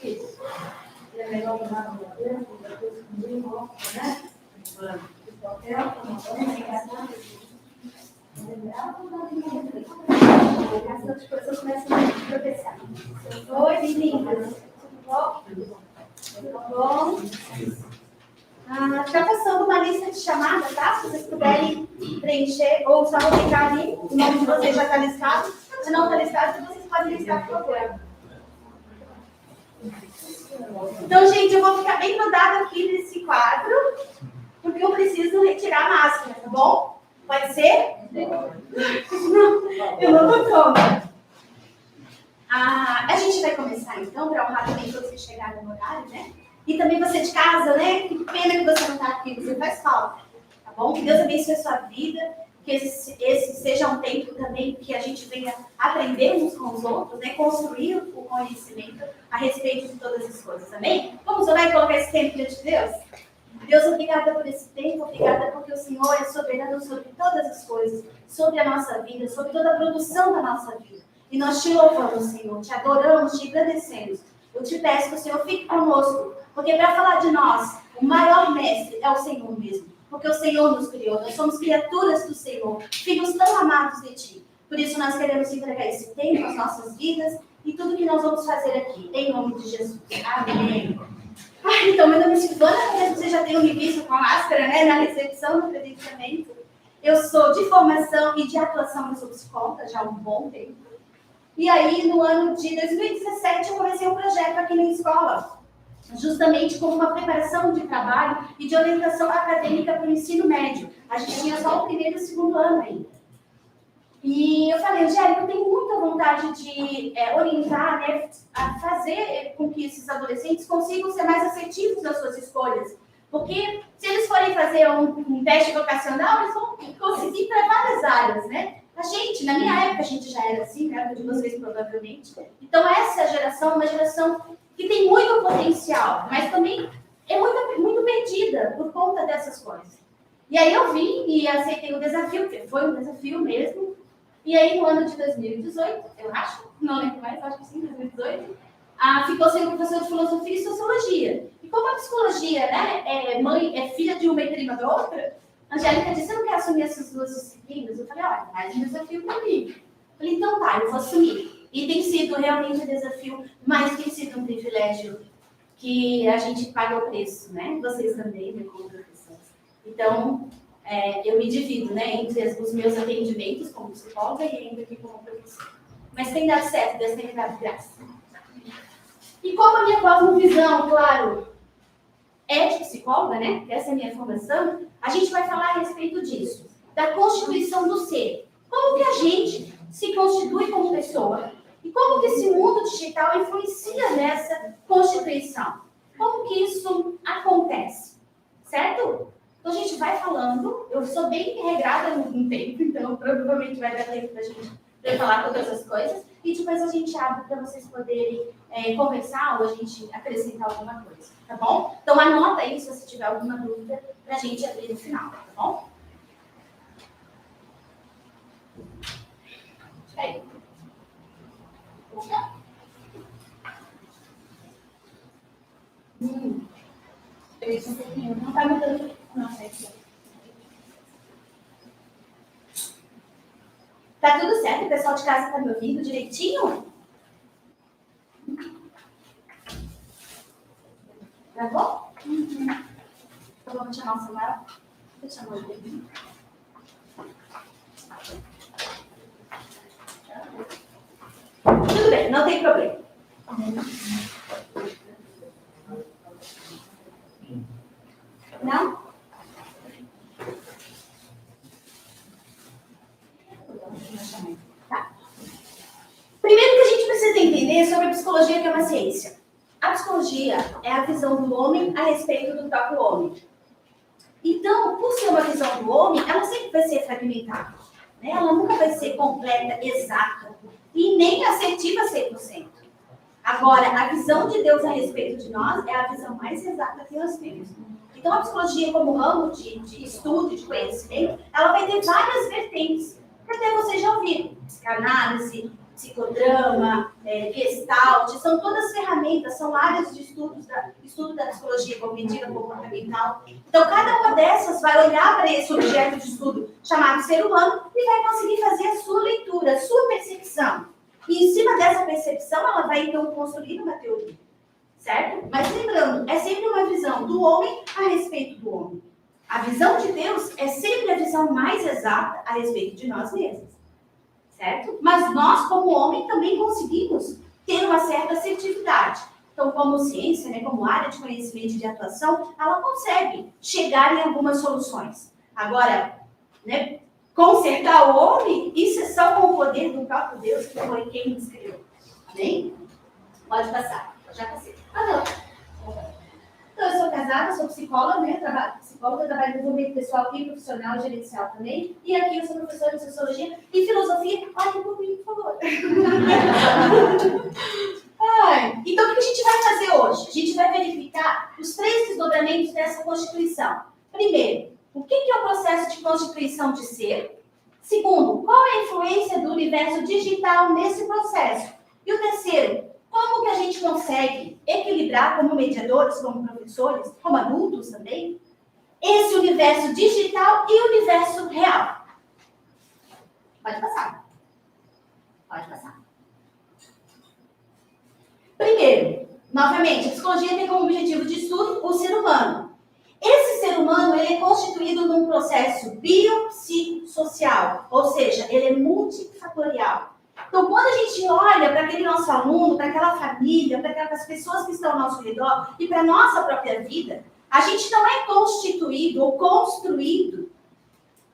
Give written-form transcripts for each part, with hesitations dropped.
Isso. É melhor tomar uma madeira, depois comer, né? As coisas começam a tropeçar. Oi, meninas. Tudo bom? Está passando uma lista de chamadas, tá? Se vocês puderem preencher, ou só vou clicar ali, o nome de vocês já está listado. Se não está listado, vocês podem listar, por favor. Então, gente, eu vou ficar bem grudada aqui nesse quadro, porque eu preciso retirar a máscara, tá bom? Pode ser? Eu não estou pronta. A gente vai começar, então, para honrar também todos que chegaram no horário, né? E também você de casa, né? Que pena que você não está aqui, você faz falta, tá bom? Que Deus abençoe a sua vida, que esse seja um tempo também que a gente venha aprender uns com os outros, né? Construir o conhecimento a respeito de todas as coisas, amém? Vamos orar e colocar esse tempo diante de Deus? Deus, obrigada por esse tempo, obrigada porque o Senhor é soberano sobre todas as coisas, sobre a nossa vida, sobre toda a produção da nossa vida. E nós te louvamos, Senhor, te adoramos, te agradecemos. Eu te peço que o Senhor fique conosco, porque para falar de nós, o maior mestre é o Senhor mesmo. Porque o Senhor nos criou, nós somos criaturas do Senhor, filhos tão amados de Ti. Por isso nós queremos entregar esse tempo, as nossas vidas e tudo que nós vamos fazer aqui, em nome de Jesus. Amém. Então, meu nome é Silvana, talvez você já tenha me visto com a máscara, né, na recepção, no credenciamento. Eu sou de formação e de atuação, eu sou psicóloga já há um bom tempo. E aí, no ano de 2017, eu comecei um projeto aqui na escola, justamente como uma preparação de trabalho e de orientação acadêmica para o ensino médio. A gente tinha só o primeiro e o segundo ano ainda. E eu falei, Angélica, eu tenho muita vontade de orientar, né, a fazer com que esses adolescentes consigam ser mais assertivos nas suas escolhas. Porque se eles forem fazer um teste vocacional, eles vão conseguir para várias áreas, né? A gente, na minha época, a gente já era assim, né? De vocês provavelmente. Então, essa geração é uma geração que tem muito potencial, mas também é muito perdida por conta dessas coisas. E aí eu vim e aceitei o desafio, que foi um desafio mesmo. E aí, no ano de 2018, eu acho, não lembro mais, acho que sim, 2018, ficou sendo professor de filosofia e sociologia. E como a psicologia, né, é filha de uma e prima da outra, a Angélica disse, você não quer assumir essas duas disciplinas? Eu falei, olha, mais um desafio para mim. Eu falei, então tá, eu vou assumir. E tem sido realmente um desafio, mas tem sido um privilégio que a gente paga o preço, né? Vocês também, né, como professores. Então, eu me divido, né, entre os meus atendimentos como psicóloga e ainda aqui como professora. Mas tem dado certo, Deus tem me dado graça. E como a minha cosmovisão, claro, é de psicóloga, né? Essa é a minha formação, a gente vai falar a respeito disso, da constituição do ser. Como que a gente se constitui como pessoa? E como que esse mundo digital influencia nessa constituição? Como que isso acontece? Certo? Então a gente vai falando, eu sou bem regrada no tempo, então provavelmente vai dar tempo da gente falar todas as coisas, e depois a gente abre para vocês poderem conversar ou a gente acrescentar alguma coisa, tá bom? Então anota aí se você tiver alguma dúvida para a gente abrir no final, tá bom? Aí. Não tá mudando. Nossa, tá tudo certo? O pessoal de casa tá me ouvindo direitinho? Tá bom? Então vamos chamar o Samuel. Deixa eu chamar ele. Tudo bem, não tem problema. Não? Tá. Primeiro que a gente precisa entender sobre a psicologia, que é uma ciência. A psicologia é a visão do homem a respeito do próprio homem. Então, por ser uma visão do homem, ela sempre vai ser fragmentada. Né? Ela nunca vai ser completa, exata. E nem assertiva 100%. Agora, a visão de Deus a respeito de nós é a visão mais exata que nós temos. Então, a psicologia, como ramo de estudo, de conhecimento, ela vai ter várias vertentes. Até vocês já ouviram. Psicanálise, psicodrama, Gestalt, são todas ferramentas, são áreas de estudo da psicologia cognitiva comportamental. Então, cada uma dessas vai olhar para esse objeto de estudo chamado ser humano e vai conseguir fazer a sua leitura, a sua percepção. E em cima dessa percepção, ela vai então construir uma teoria, certo? Mas lembrando, é sempre uma visão do homem a respeito do homem. A visão de Deus é sempre a visão mais exata a respeito de nós mesmos. Certo? Mas nós, como homem, também conseguimos ter uma certa assertividade. Então, como ciência, né, como área de conhecimento e de atuação, ela consegue chegar em algumas soluções. Agora, né, consertar o homem, isso é só com o poder do próprio Deus, que foi quem nos criou. Amém? Pode passar. Já passei. Não. Então, eu sou casada, sou psicóloga, né? Trabalho em desenvolvimento pessoal e profissional, gerencial também. E aqui eu sou professora de sociologia e filosofia. Olha por mim, por favor. Então, o que a gente vai fazer hoje? A gente vai verificar os 3 desdobramentos dessa Constituição. Primeiro, o que é o processo de constituição de ser? Segundo, qual é a influência do universo digital nesse processo? E o terceiro, como que a gente consegue equilibrar como mediadores, como professores, como adultos também, esse universo digital e o universo real? Pode passar. Pode passar. Primeiro, novamente, a psicologia tem como objetivo de estudo o ser humano. Esse ser humano ele é constituído num processo biopsicossocial, ou seja, ele é multifatorial. Então, quando a gente olha para aquele nosso aluno, para aquela família, para aquelas pessoas que estão ao nosso redor e para a nossa própria vida, a gente não é constituído ou construído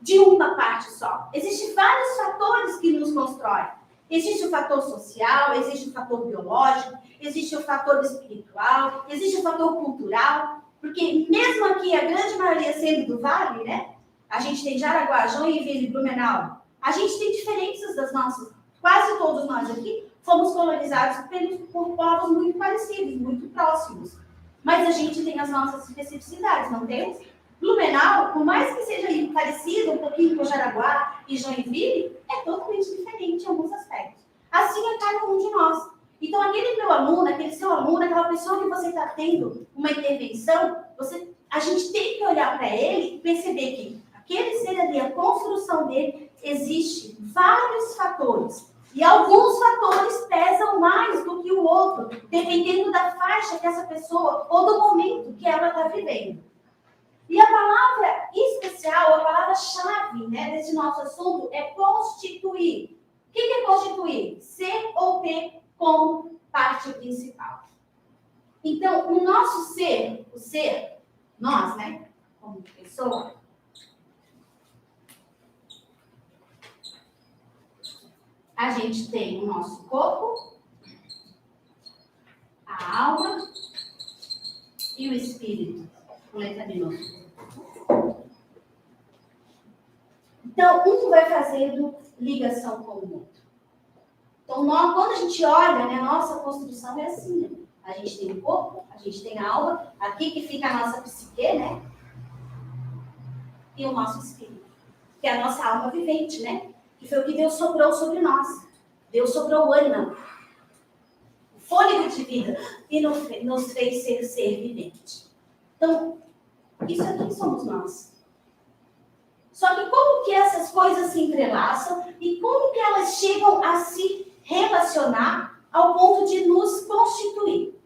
de uma parte só. Existem vários fatores que nos constroem. Existe o fator social, existe o fator biológico, existe o fator espiritual, existe o fator cultural, porque mesmo aqui, a grande maioria sendo do Vale, né? A gente tem Jaraguá, Joinville e Blumenau. A gente tem diferenças das nossas. Quase todos nós aqui fomos colonizados por povos muito parecidos, muito próximos. Mas a gente tem as nossas especificidades, não temos? Blumenau, por mais que seja parecido um pouquinho com Jaraguá e Joinville, é totalmente diferente em alguns aspectos. Assim é cada um de nós. Então, aquele meu aluno, aquele seu aluno, aquela pessoa que você está tendo uma intervenção, a gente tem que olhar para ele e perceber que aquele ser ali, a construção dele, existe vários fatores. E alguns fatores pesam mais do que o outro, dependendo da faixa que essa pessoa, ou do momento que ela está vivendo. E a palavra especial, a palavra-chave, né, desse nosso assunto é constituir. O que é constituir? Ser ou ter como parte principal. Então, o nosso ser, o ser, nós, né, como pessoa, a gente tem o nosso corpo, a alma e o espírito, com letra minúscula. Então, um vai fazendo ligação com o outro. Então, quando a gente olha, né, a nossa construção é assim, né? A gente tem o corpo, a gente tem a alma, aqui que fica a nossa psique, né? E o nosso espírito, que é a nossa alma vivente, né? Que foi o que Deus soprou sobre nós. Deus soprou o ânimo, o fôlego de vida, e nos fez ser vivente. Então, isso aqui somos nós. Só que como que essas coisas se entrelaçam e como que elas chegam a se relacionar ao ponto de nos constituir?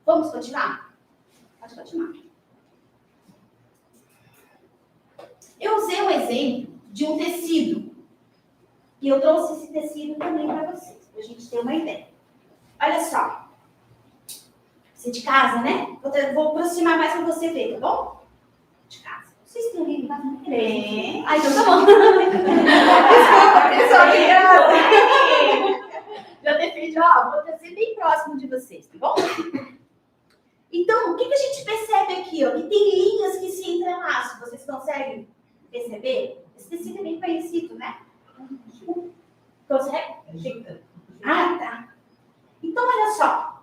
Vamos continuar? Pode continuar. Eu usei um exemplo de um tecido. E eu trouxe esse tecido também para vocês, para a gente ter uma ideia. Olha só. Você de casa, né? Vou aproximar mais para você ver, tá bom? De casa. Vocês têm alguém em casa? Tem. Ah, então tá bom. Desculpa, já defendi, ó, vou trazer bem próximo de vocês, tá bom? Então, o que a gente percebe aqui, ó? Que tem linhas que se entrelaçam. Vocês conseguem perceber? Esse tecido é bem conhecido, né? Consegue? Ah, tá. Então, olha só.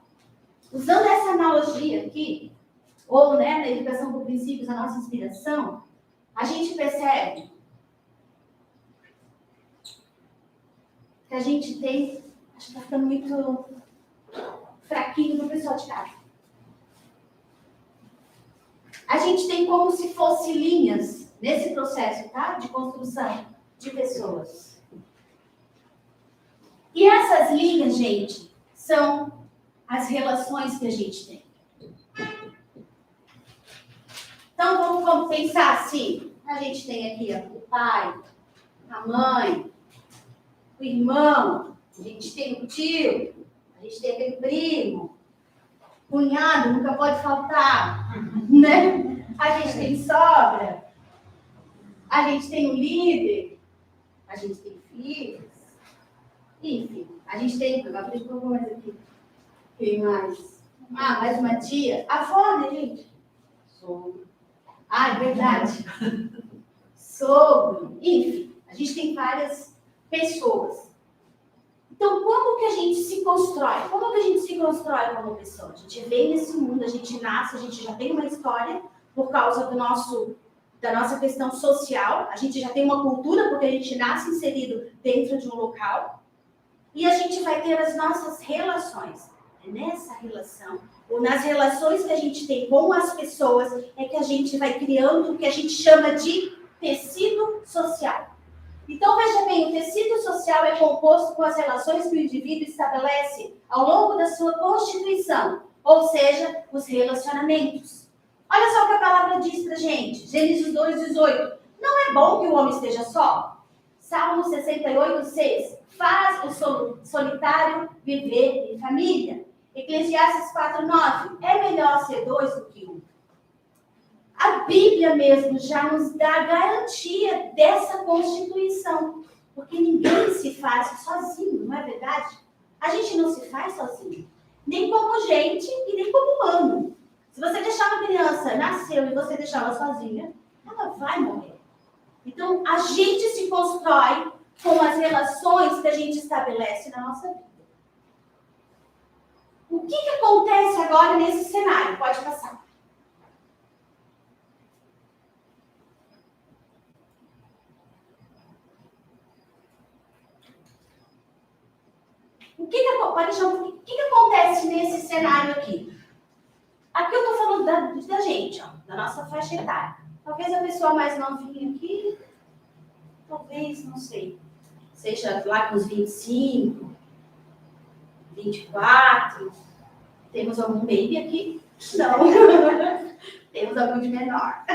Usando essa analogia aqui, ou, né, na educação por princípios, a nossa inspiração, a gente percebe que a gente tem Acho que tá ficando muito fraquinho no pessoal de casa. A gente tem como se fosse linhas nesse processo, tá? De construção de pessoas. E essas linhas, gente, são as relações que a gente tem. Então, vamos pensar assim. A gente tem aqui ó, o pai, a mãe, o irmão, a gente tem o tio, a gente tem aquele primo, cunhado, nunca pode faltar, né? A gente tem sogra, a gente tem o líder, a gente tem filhos, enfim, a gente tem, agora deixa eu mais aqui, quem mais? Ah, mais uma tia, avó, né, gente? Sogro. Ah, é verdade. Sogro, enfim, a gente tem várias pessoas. Então, como que a gente se constrói? Como que a gente se constrói como pessoa? A gente vem nesse mundo, a gente nasce, a gente já tem uma história por causa da nossa questão social. A gente já tem uma cultura porque a gente nasce inserido dentro de um local. E a gente vai ter as nossas relações. É nessa relação, ou nas relações que a gente tem com as pessoas, é que a gente vai criando o que a gente chama de tecido social. Então, veja bem, o tecido social é composto com as relações que o indivíduo estabelece ao longo da sua constituição, ou seja, os relacionamentos. Olha só o que a palavra diz pra gente, Gênesis 2:18. Não é bom que o homem esteja só? Salmo 68:6. Faz o solitário viver em família. Eclesiastes 4:9. É melhor ser dois do que um. A Bíblia mesmo já nos dá a garantia dessa constituição. Porque ninguém se faz sozinho, não é verdade? A gente não se faz sozinho. Nem como gente e nem como humano. Se você deixar uma criança nascer e você deixar ela sozinha, ela vai morrer. Então, a gente se constrói com as relações que a gente estabelece na nossa vida. O que acontece agora nesse cenário? Pode passar. O que acontece nesse cenário aqui? Aqui eu estou falando da gente, ó, da nossa faixa etária. Talvez a pessoa mais novinha aqui, talvez, não sei, seja lá com os 25, 24. Temos algum baby aqui? Não. Temos algum de menor?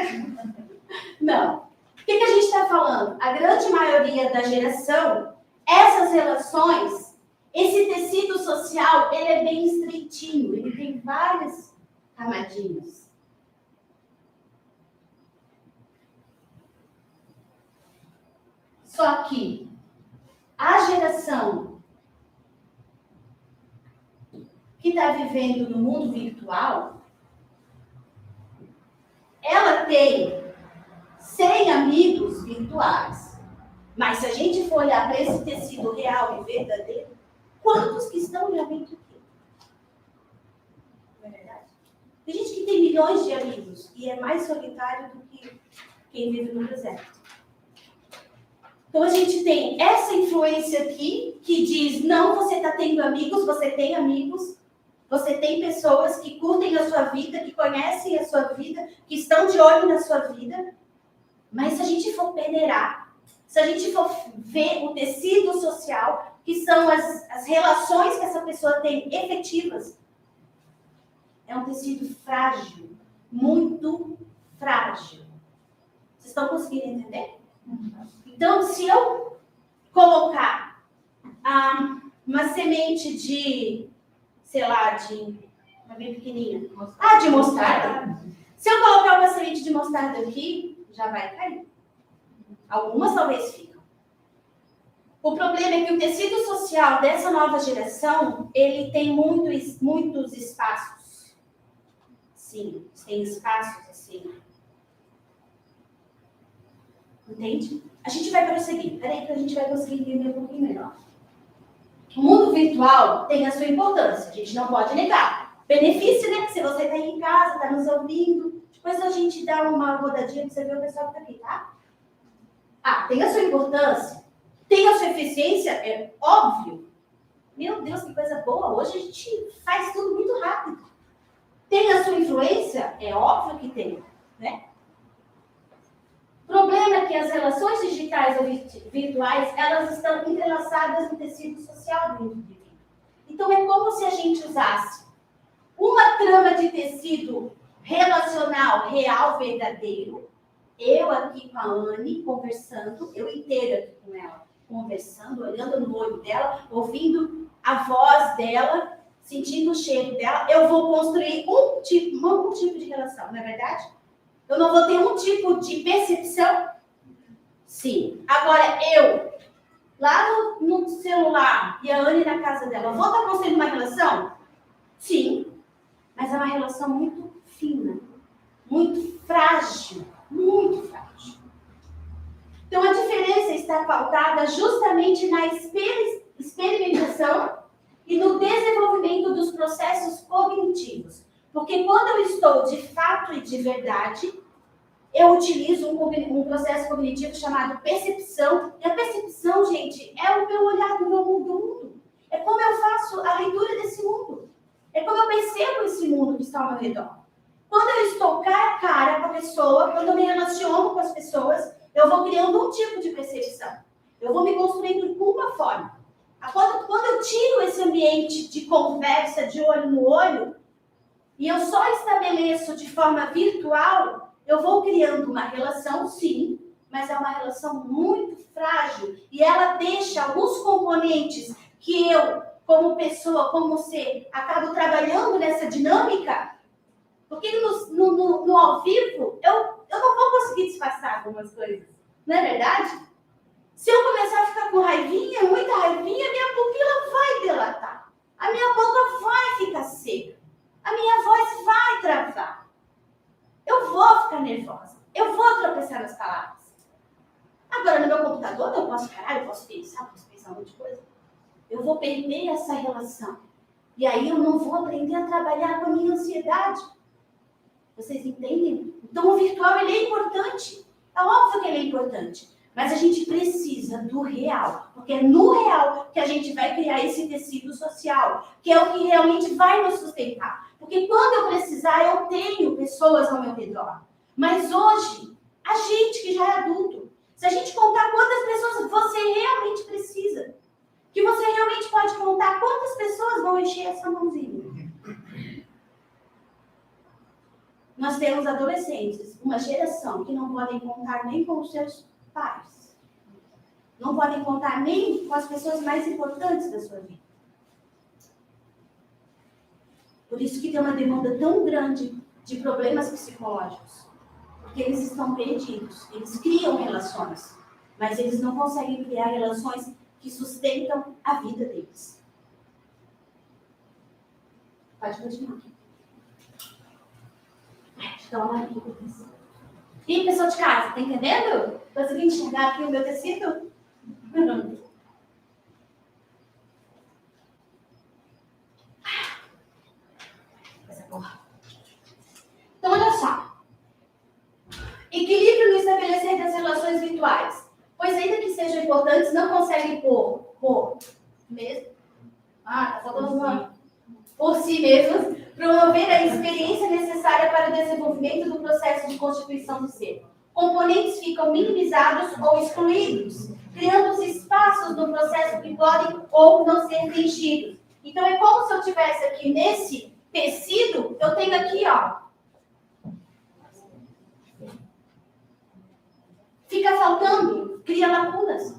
Não. O que a gente está falando? A grande maioria da geração, essas relações, esse tecido social, ele é bem estreitinho, ele tem várias camadinhas. Só que a geração que está vivendo no mundo virtual, ela tem 100 amigos virtuais. Mas se a gente for olhar para esse tecido real e verdadeiro, quantos que estão realmente aqui? Não é verdade? Tem gente que tem milhões de amigos e é mais solitário do que quem vive no deserto. Então, a gente tem essa influência aqui que diz, não, você está tendo amigos, você tem amigos, você tem pessoas que curtem a sua vida, que conhecem a sua vida, que estão de olho na sua vida. Mas se a gente for peneirar, se a gente for ver o tecido social, que são as relações que essa pessoa tem efetivas, é um tecido frágil, muito frágil. Vocês estão conseguindo entender? Então, se eu colocar uma semente de, sei lá, uma bem pequenininha, de mostarda. Se eu colocar uma semente de mostarda aqui, já vai cair. Algumas talvez ficam. O problema é que o tecido social dessa nova geração, ele tem muitos espaços. Sim, tem espaços assim. Entende? A gente vai prosseguir. Peraí que a gente vai conseguir entender um pouquinho melhor. O mundo virtual tem a sua importância. A gente não pode negar. Benefício, né? Se você está aí em casa, está nos ouvindo. Depois a gente dá uma rodadinha para você ver o pessoal que está aqui, tá? Tem a sua importância. Tem a sua eficiência? É óbvio. Meu Deus, que coisa boa. Hoje a gente faz tudo muito rápido. Tem a sua influência? É óbvio que tem, né? O problema é que as relações digitais ou virtuais, elas estão entrelaçadas no tecido social do indivíduo. Então, é como se a gente usasse uma trama de tecido relacional, real, verdadeiro. Eu aqui com a Anne, conversando, eu inteira aqui com ela, conversando, olhando no olho dela, ouvindo a voz dela, sentindo o cheiro dela. Eu vou construir um tipo de relação, não é verdade? Eu não vou ter um tipo de percepção? Sim. Agora, eu, lá no celular, e a Anne na casa dela, vou estar construindo uma relação? Sim. Mas é uma relação muito fina, muito frágil, muito frágil. Então, a diferença está pautada justamente na experimentação e no desenvolvimento dos processos cognitivos. Porque quando eu estou de fato e de verdade, eu utilizo um processo cognitivo chamado percepção. E a percepção, gente, é o meu olhar do meu mundo. É como eu faço a leitura desse mundo. É como eu percebo esse mundo que está ao meu redor. Quando eu estou cara a cara com a pessoa, quando eu me relaciono com as pessoas, eu vou criando um tipo de percepção. Eu vou me construindo de uma forma. Quando eu tiro esse ambiente de conversa, de olho no olho, e eu só estabeleço de forma virtual, eu vou criando uma relação, sim, mas é uma relação muito frágil. E ela deixa alguns componentes que eu, como pessoa, como ser, acabo trabalhando nessa dinâmica, porque no ao vivo, eu não vou conseguir disfarçar algumas coisas. Não é verdade? Se eu começar a ficar com raivinha, muita raivinha, minha pupila vai dilatar. A minha boca vai ficar seca. A minha voz vai travar. Eu vou ficar nervosa. Eu vou tropeçar nas palavras. Agora, no meu computador, eu posso parar, eu posso pensar um monte de coisa. Eu vou perder essa relação. E aí eu não vou aprender a trabalhar com a minha ansiedade. Vocês entendem? Então o virtual ele é importante. É óbvio que ele é importante. Mas a gente precisa do real. Porque é no real que a gente vai criar esse tecido social. Que é o que realmente vai nos sustentar. Porque quando eu precisar, eu tenho pessoas ao meu redor. Mas hoje, a gente que já é adulto, se a gente contar quantas pessoas você realmente precisa, que você realmente pode contar quantas pessoas vão encher essa mãozinha. Nós temos adolescentes, uma geração que não podem contar nem com os seus pais. Não podem contar nem com as pessoas mais importantes da sua vida. Por isso que tem uma demanda tão grande de problemas psicológicos. Porque eles estão perdidos. Eles criam relações, mas eles não conseguem criar relações que sustentam a vida deles. Pode continuar. Toma aqui. E pessoal de casa, tá entendendo? Conseguiu enxergar aqui o meu tecido? Coisa boa. Então, olha só. Equilíbrio no estabelecer das relações virtuais. Pois ainda que sejam importantes, não conseguem por mesmo. Tá faltando uma. Por si mesmos, promover a experiência necessária para o desenvolvimento do processo de constituição do ser. Componentes ficam minimizados ou excluídos, criando os espaços no processo que podem ou não ser preenchidos. Então, é como se eu tivesse aqui nesse tecido, eu tenho aqui, ó. Fica faltando, cria lacunas.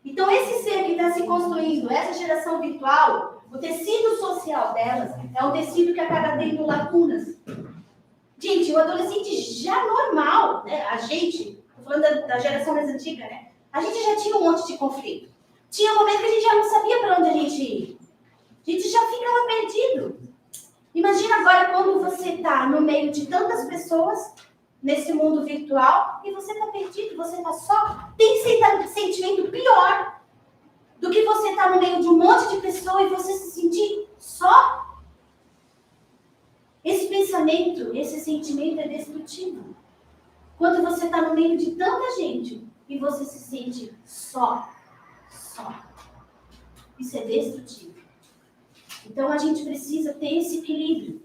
Então, esse ser que está se construindo, essa geração virtual, o tecido social delas é um tecido que acaba tendo lacunas. Gente, o adolescente já normal, né? A gente, estou falando da geração mais antiga, né? A gente já tinha um monte de conflito. Tinha um momento que a gente já não sabia para onde a gente ia. A gente já ficava perdido. Imagina agora quando você está no meio de tantas pessoas, nesse mundo virtual, e você está perdido, você está só. Tem sentimento pior do que você estar no meio de um monte de pessoas e você se sentir só. Esse pensamento, esse sentimento é destrutivo. Quando você está no meio de tanta gente e você se sente só. Isso é destrutivo. Então, a gente precisa ter esse equilíbrio.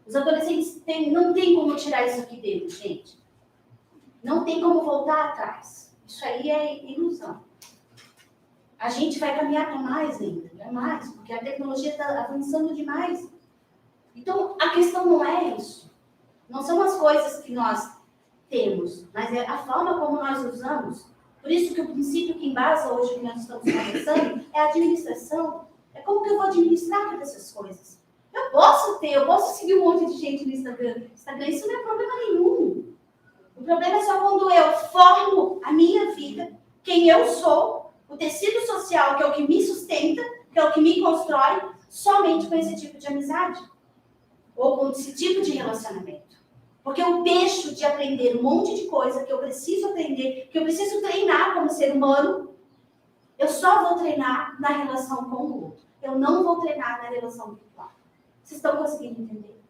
Os adolescentes não tem como tirar isso aqui dentro, gente. Não tem como voltar atrás. Isso aí é ilusão. A gente vai caminhar para mais ainda, mais, porque a tecnologia está avançando demais. Então, a questão não é isso. Não são as coisas que nós temos, mas é a forma como nós usamos. Por isso que o princípio que embasa hoje que nós estamos conversando é a administração. É como que eu vou administrar todas essas coisas. Eu posso seguir um monte de gente no Instagram. Isso não é problema nenhum. O problema é só quando eu formo a minha vida, quem eu sou, o tecido social, que é o que me sustenta, que é o que me constrói, somente com esse tipo de amizade. Ou com esse tipo de relacionamento. Porque eu deixo de aprender um monte de coisa que eu preciso aprender, que eu preciso treinar como ser humano. Eu só vou treinar na relação com o outro. Eu não vou treinar na relação virtual. Vocês estão conseguindo entender?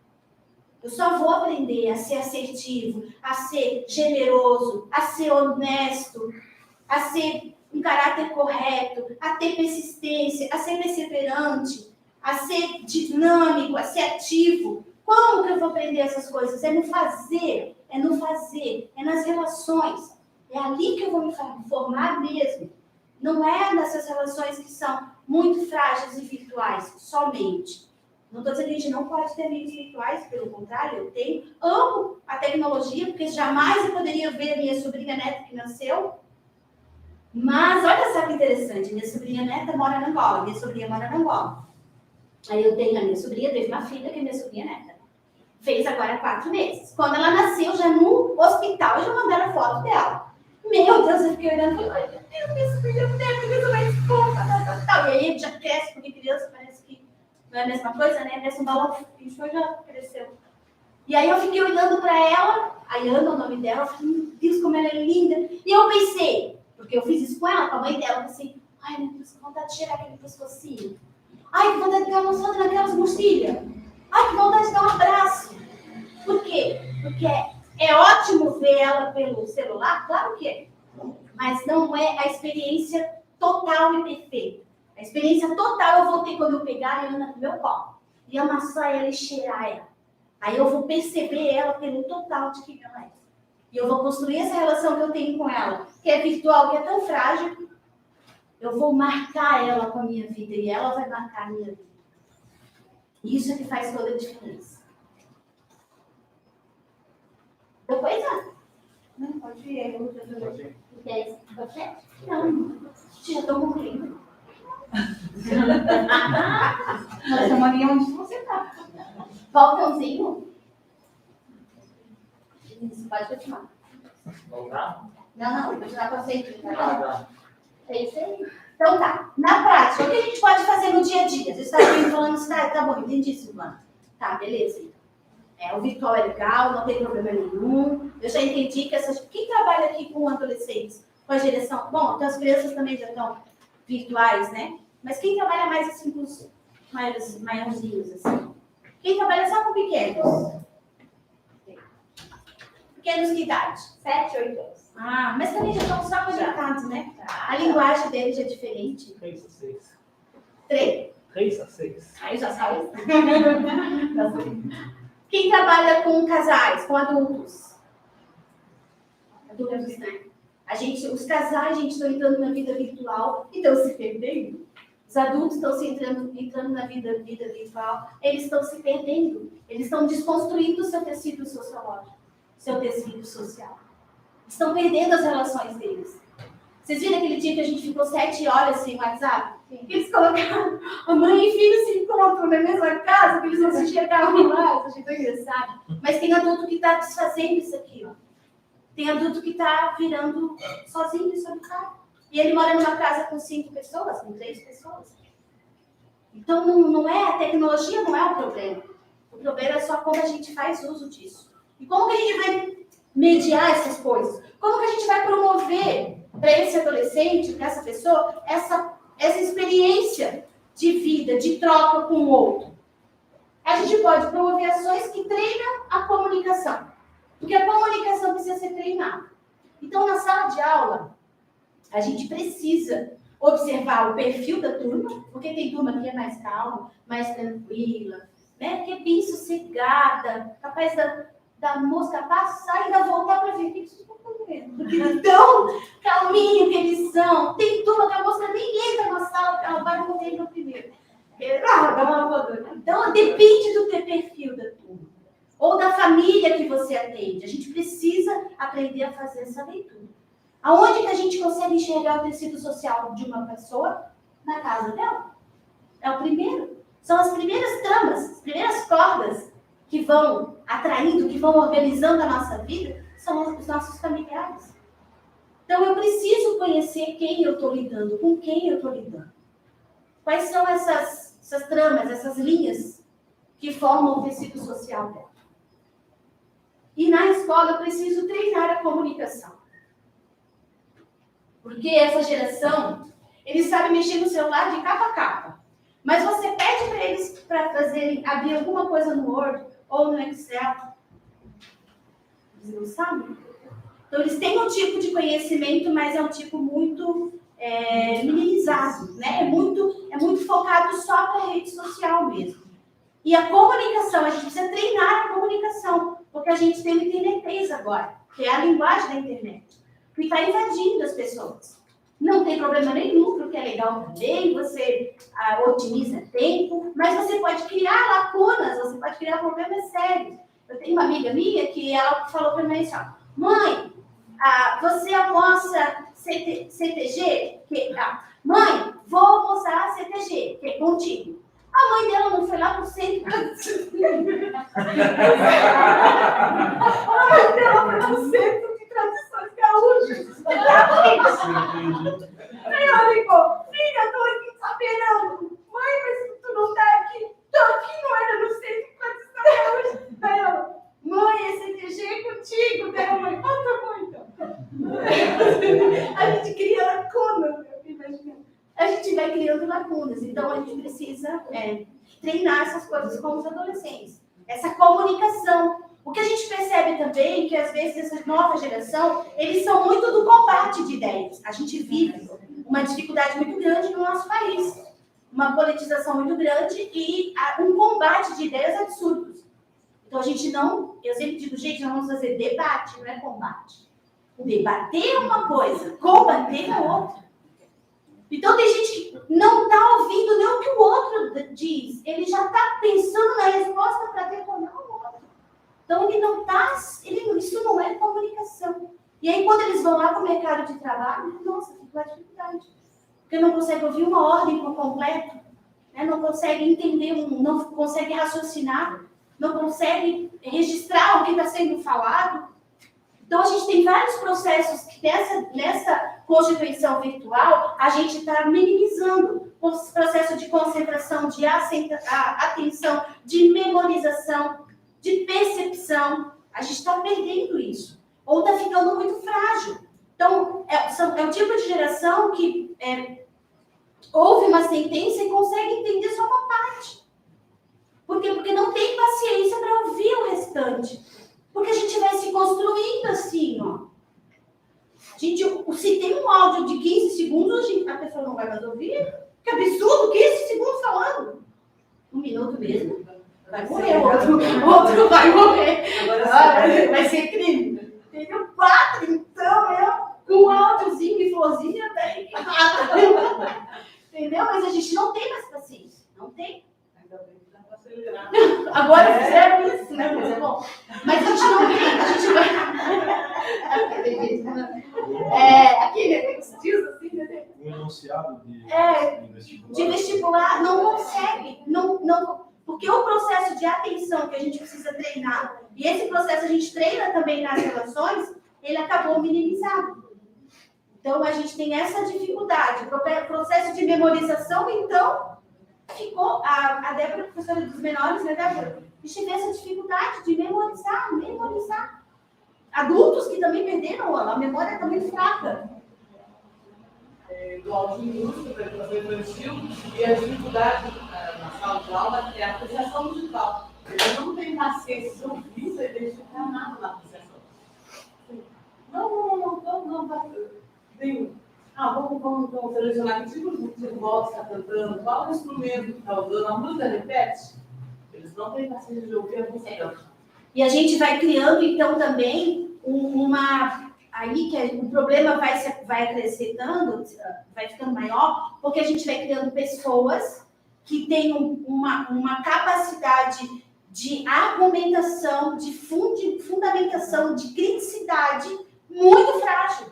Eu só vou aprender a ser assertivo, a ser generoso, a ser honesto, a ser um caráter correto, a ter persistência, a ser perseverante, a ser dinâmico, a ser ativo. Como que eu vou aprender essas coisas? É no fazer, é nas relações. É ali que eu vou me formar mesmo. Não é nessas relações que são muito frágeis e virtuais, somente. Não estou dizendo que a gente não pode ter amigos virtuais, pelo contrário, eu tenho. Amo a tecnologia, porque jamais eu poderia ver a minha sobrinha neta que nasceu. Mas olha só que interessante, minha sobrinha neta mora na Angola, minha sobrinha mora na Angola. Aí eu tenho a minha sobrinha, teve uma filha que é minha sobrinha neta. Fez agora 4 meses. Quando ela nasceu, já no hospital, eu já mandaram foto dela. Meu Deus, eu fiquei olhando e falei, ai, meu Deus, minha sobrinha mais fofa, tal. E aí já cresce, porque criança parece que não é a mesma coisa, né? Desce um balão, inchou e já cresceu. E aí eu fiquei olhando para ela, a Ana, o nome dela, eu falei, meu Deus, como ela é linda. E eu pensei, porque eu fiz isso com ela, com a mãe dela, eu pensei, ai, meu Deus, que vontade de cheirar aquele pescocinho. Ai, que vontade de dar uma solta naquelas mostilhas. Ai, que vontade de dar um abraço. Por quê? Porque é ótimo ver ela pelo celular, claro que é. Mas não é a experiência total e perfeita. A experiência total eu vou ter quando eu pegar a Ana no meu colo e amassar ela e cheirar ela. Aí eu vou perceber ela pelo total de quem ela é. E eu vou construir essa relação que eu tenho com ela, que é virtual, que é tão frágil. Eu vou marcar ela com a minha vida e ela vai marcar a minha vida. Isso é que faz toda a diferença. Depois, não pode ir. Quer isso? Café? Não. Já estou concluindo. Nós estamos ali onde você está. Balcãozinho? Isso, pode continuar. Voltar? Não, continuar com a frente. Tá. É isso aí. Então tá, na prática, o que a gente pode fazer no dia a dia? Você está falando assim, tá bom, entendi, Silvana. Tá, beleza. O virtual é legal, não tem problema nenhum. Eu já entendi que quem trabalha aqui com adolescentes, com a direção... Bom, então as crianças também já estão virtuais, né? Mas quem trabalha mais assim com os maiorzinhos, assim? Quem trabalha só com pequenos? Pequenos que idade? 7, 8 anos. Ah, mas também já estão só conectados, né? A linguagem deles é diferente. 3 a 6. 3 a 6. Aí já sabe. Quem trabalha com casais, com adultos? Adultos, né? Os casais, estão entrando na vida virtual e estão se perdendo. Os adultos estão entrando na vida virtual, eles estão se perdendo. Eles estão desconstruindo o seu tecido sociológico, seu tecido social. Estão perdendo as relações deles. Vocês viram aquele dia que a gente ficou 7 horas sem WhatsApp? Sim. Eles colocaram a mãe e filho se encontram na mesma casa, que eles não se enxergavam lá. Isso é tão engraçado. Mas tem adulto que está desfazendo isso aqui, ó. Tem adulto que está virando sozinho e solitário. E ele mora numa casa com 5 pessoas, com 3 pessoas. Então, não é a tecnologia, não é o problema. O problema é só como a gente faz uso disso. E como que a gente vai mediar essas coisas? Como que a gente vai promover para esse adolescente, para essa pessoa, essa experiência de vida, de troca com o outro? A gente pode promover ações que treinam a comunicação. Porque a comunicação precisa ser treinada. Então, na sala de aula, a gente precisa observar o perfil da turma, porque tem turma que é mais calma, mais tranquila, né? Que é bem sossegada, capaz da mosca passar e ainda voltar para ver o que vocês estão fazendo. Porque tão calminho que eles são. Tem turma que a mosca nem entra na sala, ela vai morrer no primeiro. Então, depende do teu perfil da turma. Ou da família que você atende. A gente precisa aprender a fazer essa leitura. Aonde que a gente consegue enxergar o tecido social de uma pessoa? Na casa dela. É o primeiro. São as primeiras tramas, as primeiras cordas que vão atraindo, que vão organizando a nossa vida, são os nossos familiares. Então, eu preciso conhecer quem eu estou lidando, com quem eu estou lidando. Quais são essas tramas, essas linhas que formam o tecido social dela. E na escola eu preciso treinar a comunicação. Porque essa geração, eles sabem mexer no celular de capa a capa. Mas você pede para eles para fazerem, abrir alguma coisa no Word ou no Excel. Eles não sabem. Então, eles têm um tipo de conhecimento, mas é um tipo muito minimizado, né? É muito focado só para a rede social mesmo. E a comunicação, a gente precisa treinar a comunicação, porque a gente tem o internetês agora, que é a linguagem da internet, que está invadindo as pessoas. Não tem problema nenhum, porque é legal também, você otimiza tempo, mas você pode criar lacunas, você pode criar problemas sérios. Eu tenho uma amiga minha que ela falou para mim assim, ó, mãe, você almoça CTG? Mãe, vou almoçar CTG, que é contigo. A mãe dela não foi lá por centro. A mãe dela foi pro centro de tradições gaúchas. Aí ela ligou, filha, eu tô aqui sabendo. Mãe, mas tu não tá aqui? Tô aqui, não era no centro de tradições gaúchas. Aí ela, mãe, esse CTG é contigo. Daí a mãe, tá bom então. A gente cria lacunas, imagina. A gente vai criando lacunas. Então, a gente precisa treinar essas coisas com os adolescentes. Essa comunicação. O que a gente percebe também, que às vezes essa nova geração, eles são muito do combate de ideias. A gente vive uma dificuldade muito grande no nosso país. Uma politização muito grande e um combate de ideias absurdos. Então, a gente não... Eu sempre digo, gente, nós vamos fazer debate, não é combate. Debater é uma coisa, combater é outra. Então, tem gente que não está ouvindo nem o que o outro diz. Ele já está pensando na resposta para detonar o outro. Então, ele não está... Isso não é comunicação. E aí, quando eles vão lá para o mercado de trabalho, nossa, fica uma dificuldade. Porque não consegue ouvir uma ordem por completo, né? Não consegue entender, não consegue raciocinar, não consegue registrar o que está sendo falado. Então, a gente tem vários processos que nessa constituição virtual, a gente está minimizando o processo de concentração, de atenção, de memorização, de percepção. A gente está perdendo isso. Ou está ficando muito frágil. Então, é o tipo de geração que ouve uma sentença e consegue entender só uma parte. Por quê? Porque não tem paciência para ouvir o restante. Porque a gente vai se construindo assim, ó. Se tem um áudio de 15 segundos, a pessoa não vai mais ouvir. Que absurdo, 15 segundos falando. 1 minuto mesmo. Vai morrer, o outro vai morrer. Vai ser crime. Entendeu? 4, então, com um áudiozinho e florzinha, até entendeu? Mas a gente não tem mais paciência. Não tem. Agora fizeram isso, né? Mas é bom. Mas a gente não tem, a gente vai. Aqui, né? Tem os dias assim, né? Um enunciado de vestibular. De vestibular não consegue. Não, porque o processo de atenção que a gente precisa treinar, e esse processo a gente treina também nas relações, ele acabou minimizado. Então, a gente tem essa dificuldade. O processo de memorização, então, ficou... A Débora, professora dos menores, né, Débora? A gente teve essa dificuldade de memorizar. Adultos que também perderam, a memória está muito fraca. Do áudio minúsculo para a educação infantil e a dificuldade na sala de aula é a apreciação digital. Eu não tenho paciência de ouvir sem identificar nada na apreciação. Não. Tenho. Vamos selecionar que tipo de voz está cantando, qual o instrumento que está usando, a música repete. Eles não têm paciência de ouvir a música. E a gente vai criando, então, também aí que o problema vai acrescentando, vai ficando maior, porque a gente vai criando pessoas que têm uma capacidade de argumentação, de fundamentação, de criticidade muito frágil.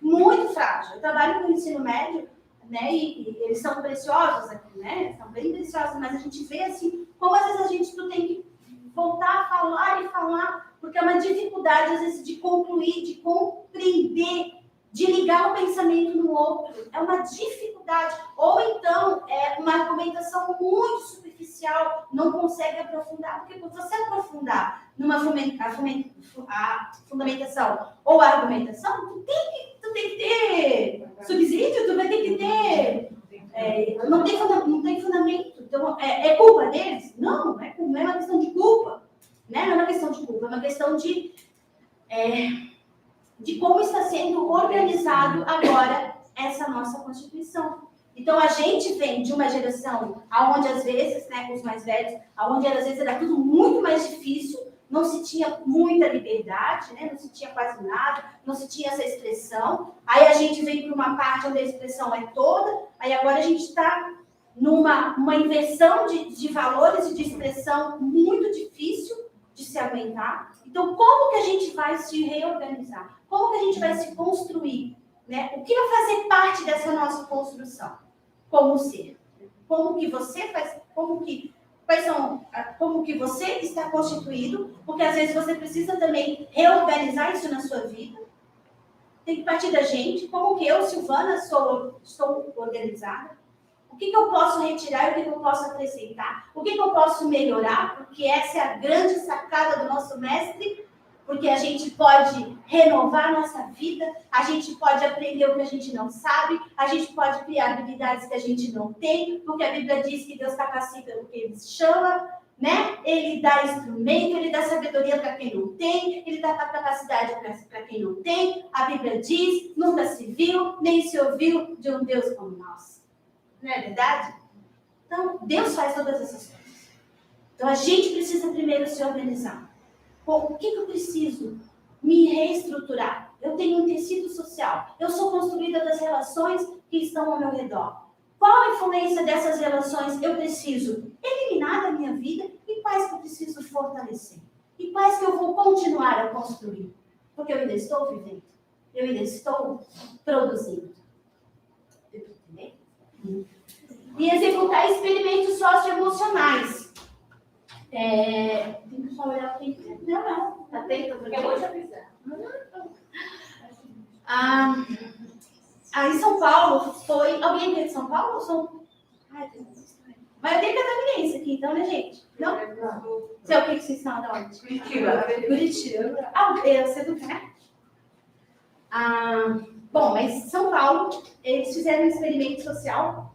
Muito frágil. Eu trabalho com o ensino médio, né, e eles são preciosos aqui, né? São bem preciosos, mas a gente vê assim, como às vezes tu tem que voltar a falar e falar, porque é uma dificuldade, às vezes, de concluir, de compreender, de ligar o pensamento no outro. É uma dificuldade. Ou então, é uma argumentação muito superficial, não consegue aprofundar. Porque quando você aprofundar numa fundamentação ou argumentação, tu tem que ter subsídio, tu vai ter que ter... não tem fundamento. Então, é culpa deles? Não é uma questão de culpa. Né? Não é uma questão de culpa, é uma questão de como está sendo organizado agora essa nossa Constituição. Então, a gente vem de uma geração onde, às vezes, né, com os mais velhos, onde às vezes era tudo muito mais difícil, não se tinha muita liberdade, né? Não se tinha quase nada, não se tinha essa expressão. Aí a gente vem para uma parte onde a expressão é toda, aí agora a gente está numa inversão de valores e de expressão muito difícil de se aguentar. Então, como que a gente vai se reorganizar? Como que a gente vai se construir? Né? O que vai fazer parte dessa nossa construção? Como ser? Como que você faz? Como que você está constituído? Porque às vezes você precisa também reorganizar isso na sua vida. Tem que partir da gente. Como que eu, Silvana, estou organizada? O que eu posso retirar e o que eu posso acrescentar? O que eu posso melhorar? Porque essa é a grande sacada do nosso mestre, porque a gente pode renovar a nossa vida, a gente pode aprender o que a gente não sabe, a gente pode criar habilidades que a gente não tem, porque a Bíblia diz que Deus capacita o que Ele chama, né? Ele dá instrumento, Ele dá sabedoria para quem não tem, Ele dá capacidade para quem não tem. A Bíblia diz, nunca se viu, nem se ouviu de um Deus como nós. Não é verdade? Então, Deus faz todas essas coisas. Então, a gente precisa primeiro se organizar. O que eu preciso? Me reestruturar. Eu tenho um tecido social. Eu sou construída das relações que estão ao meu redor. Qual a influência dessas relações eu preciso eliminar da minha vida e quais que eu preciso fortalecer? E quais que eu vou continuar a construir? Porque eu ainda estou vivendo. Eu ainda estou produzindo. Entendeu? E executar experimentos socioemocionais. Tem que só olhar aqui. Não. Tá atento? Porque eu vou te avisar. Em São Paulo foi... Alguém aqui é de São Paulo? Mas eu tenho catarinense aqui, então, né, gente? Não? Sei o que vocês são da onde? Curitiba. Você é do quê? Bom, mas São Paulo, eles fizeram um experimento social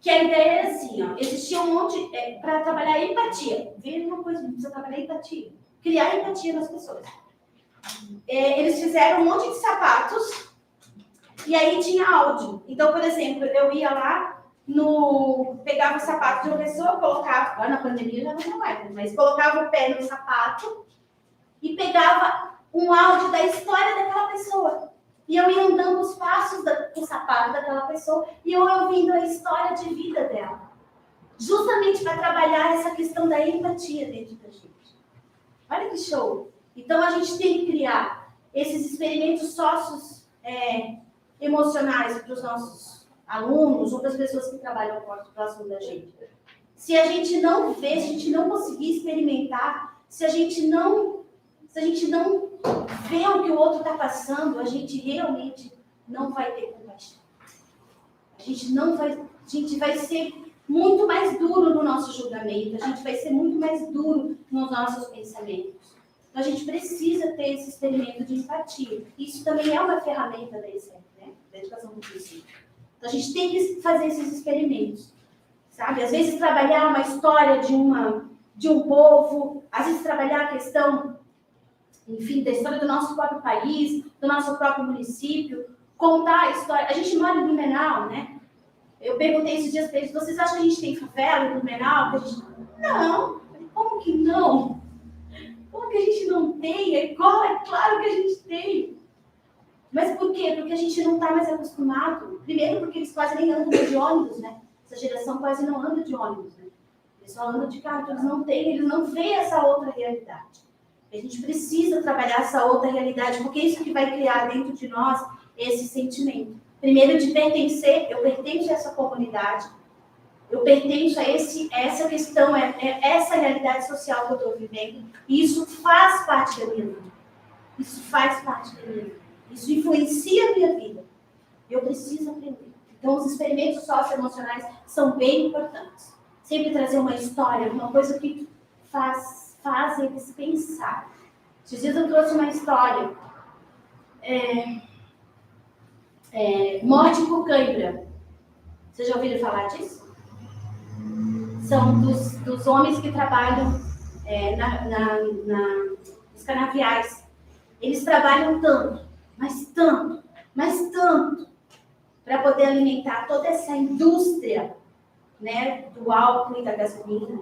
que a ideia era assim, ó, existia um monte para trabalhar a empatia. Veja uma coisa, precisa trabalhar a empatia. Criar empatia nas pessoas. Eles fizeram um monte de sapatos e aí tinha áudio. Então, por exemplo, eu ia lá, pegava o sapato de uma pessoa, colocava, agora na pandemia já não vai, mas colocava o pé no sapato e pegava um áudio da história daquela pessoa. E eu ia andando os passos do sapato daquela pessoa e eu ouvindo a história de vida dela. Justamente para trabalhar essa questão da empatia dentro da gente. Olha que show! Então, a gente tem que criar esses experimentos emocionais para os nossos alunos ou para as pessoas que trabalham próximo da gente. Se a gente não ver, se a gente não conseguir experimentar, se a gente não vê o que o outro está passando, a gente realmente não vai ter compaixão. A gente vai ser muito mais duro no nosso julgamento, a gente vai ser muito mais duro nos nossos pensamentos. Então, a gente precisa ter esse experimento de empatia. Isso também é uma ferramenta da ESEC, né? Da educação do princípio. Então, a gente tem que fazer esses experimentos, sabe? Às vezes, trabalhar uma história de um povo, às vezes, trabalhar a questão enfim, da história do nosso próprio país, do nosso próprio município, contar a história. A gente mora em Blumenau, né? Eu perguntei esses dias para eles, vocês acham que a gente tem favela em Blumenau? Não, como que não? Como que a gente não tem? É claro que a gente tem. Mas por quê? Porque a gente não está mais acostumado. Primeiro porque eles quase nem andam de ônibus, né? Essa geração quase não anda de ônibus, né? Eles só andam de carro, então eles não veem essa outra realidade. A gente precisa trabalhar essa outra realidade, porque é isso que vai criar dentro de nós esse sentimento. Primeiro, de pertencer, eu pertenço a essa comunidade, eu pertenço a essa questão, essa realidade social que eu estou vivendo, e isso faz parte da minha vida. Isso faz parte da minha vida. Isso influencia a minha vida. Eu preciso aprender. Então, os experimentos socioemocionais são bem importantes. Sempre trazer uma história, uma coisa que faz eles pensar. Esses dias eu trouxe uma história. Morte por cãibra. Vocês já ouviram falar disso? São dos homens que trabalham nos canaviais. Eles trabalham tanto, para poder alimentar toda essa indústria, né, do álcool e da gasolina.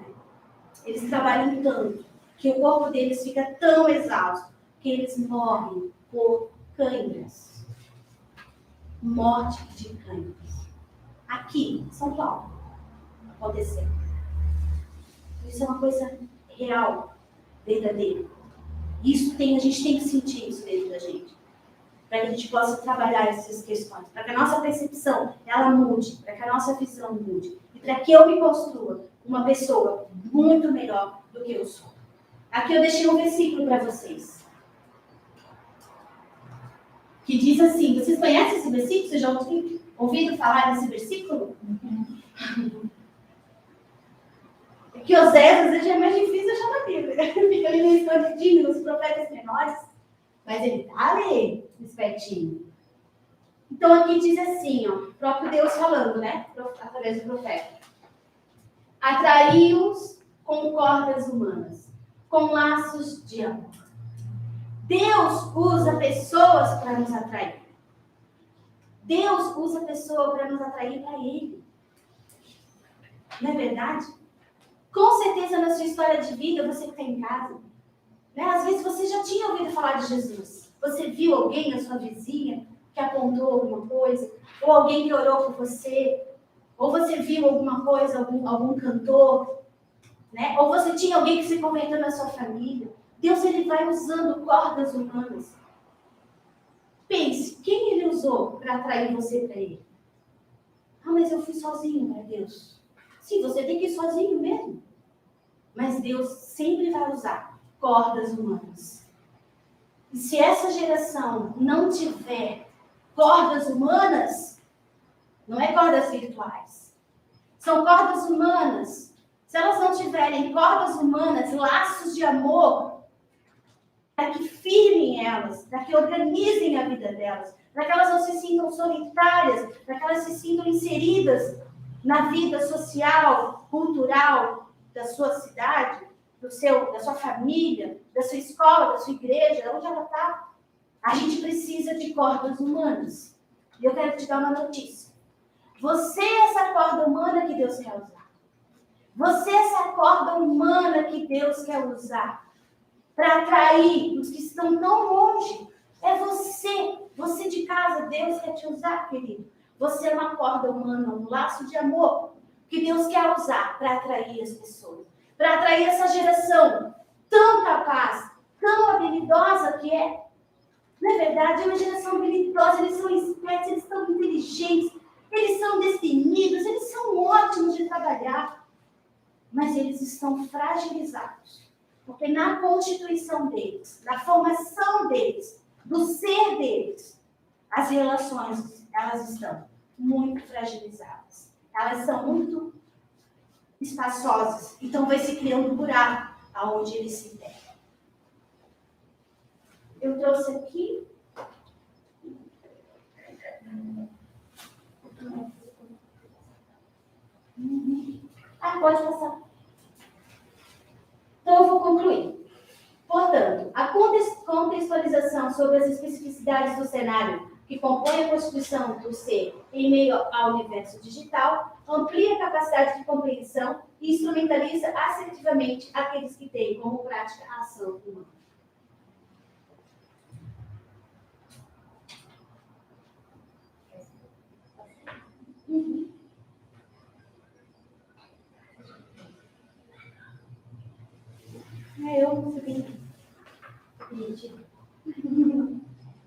Eles trabalham tanto que o corpo deles fica tão exausto que eles morrem por cãibras. Morte de cãibras. Aqui, em São Paulo, aconteceu. Isso é uma coisa real, verdadeira. A gente tem que sentir isso dentro da gente. Para que a gente possa trabalhar essas questões. Para que a nossa percepção, ela mude. Para que a nossa visão mude. E para que eu me construa uma pessoa muito melhor do que eu sou. Aqui eu deixei um versículo para vocês. Que diz assim, vocês conhecem esse versículo? Vocês já ouviram falar desse versículo? É que Oséias, às vezes, é mais difícil achar na Bíblia. Fica ali no escondidinho, nos profetas menores. Mas ele está ali, espertinho. Então, aqui diz assim, ó, o próprio Deus falando, né? Através do profeta. Atraí-os com cordas humanas, com laços de amor. Deus usa pessoas para nos atrair. Deus usa pessoas para nos atrair para Ele. Não é verdade? Com certeza, na sua história de vida, você que está em casa, né? Às vezes você já tinha ouvido falar de Jesus. Você viu alguém na sua vizinha que apontou alguma coisa, ou alguém que orou por você, ou você viu alguma coisa, algum cantor, né? Ou você tinha alguém que se converteu na sua família. Deus, ele vai usando cordas humanas. Pense, quem ele usou para atrair você para ele? Ah, mas eu fui sozinho, meu Deus. Sim, você tem que ir sozinho mesmo. Mas Deus sempre vai usar cordas humanas. E se essa geração não tiver cordas humanas, não é cordas virtuais, são cordas humanas. Se elas não tiverem cordas humanas, laços de amor, para que firmem elas, para que organizem a vida delas, para que elas não se sintam solitárias, para que elas se sintam inseridas na vida social, cultural da sua cidade, da sua família, da sua escola, da sua igreja, onde ela está. A gente precisa de cordas humanas. E eu quero te dar uma notícia. Você é essa corda humana que Deus quer usar. Você é essa corda humana que Deus quer usar para atrair os que estão tão longe. É você. Você de casa, Deus quer te usar, querido. Você é uma corda humana, um laço de amor que Deus quer usar para atrair as pessoas. Para atrair essa geração tão capaz, tão habilidosa que é. Não é verdade? É uma geração habilidosa, eles são espertos, eles são inteligentes, eles são destemidos, eles são ótimos de trabalhar. Mas eles estão fragilizados. Porque na constituição deles, na formação deles, do ser deles, as relações, elas estão muito fragilizadas. Elas são muito espaçosas. Então vai se criando um buraco aonde eles se perdem. Eu trouxe aqui. Pode passar. Então eu vou concluir. Portanto, a contextualização sobre as especificidades do cenário que compõe a constituição do ser em meio ao universo digital, amplia a capacidade de compreensão e instrumentaliza assertivamente aqueles que têm como prática a ação humana. Eu não sei.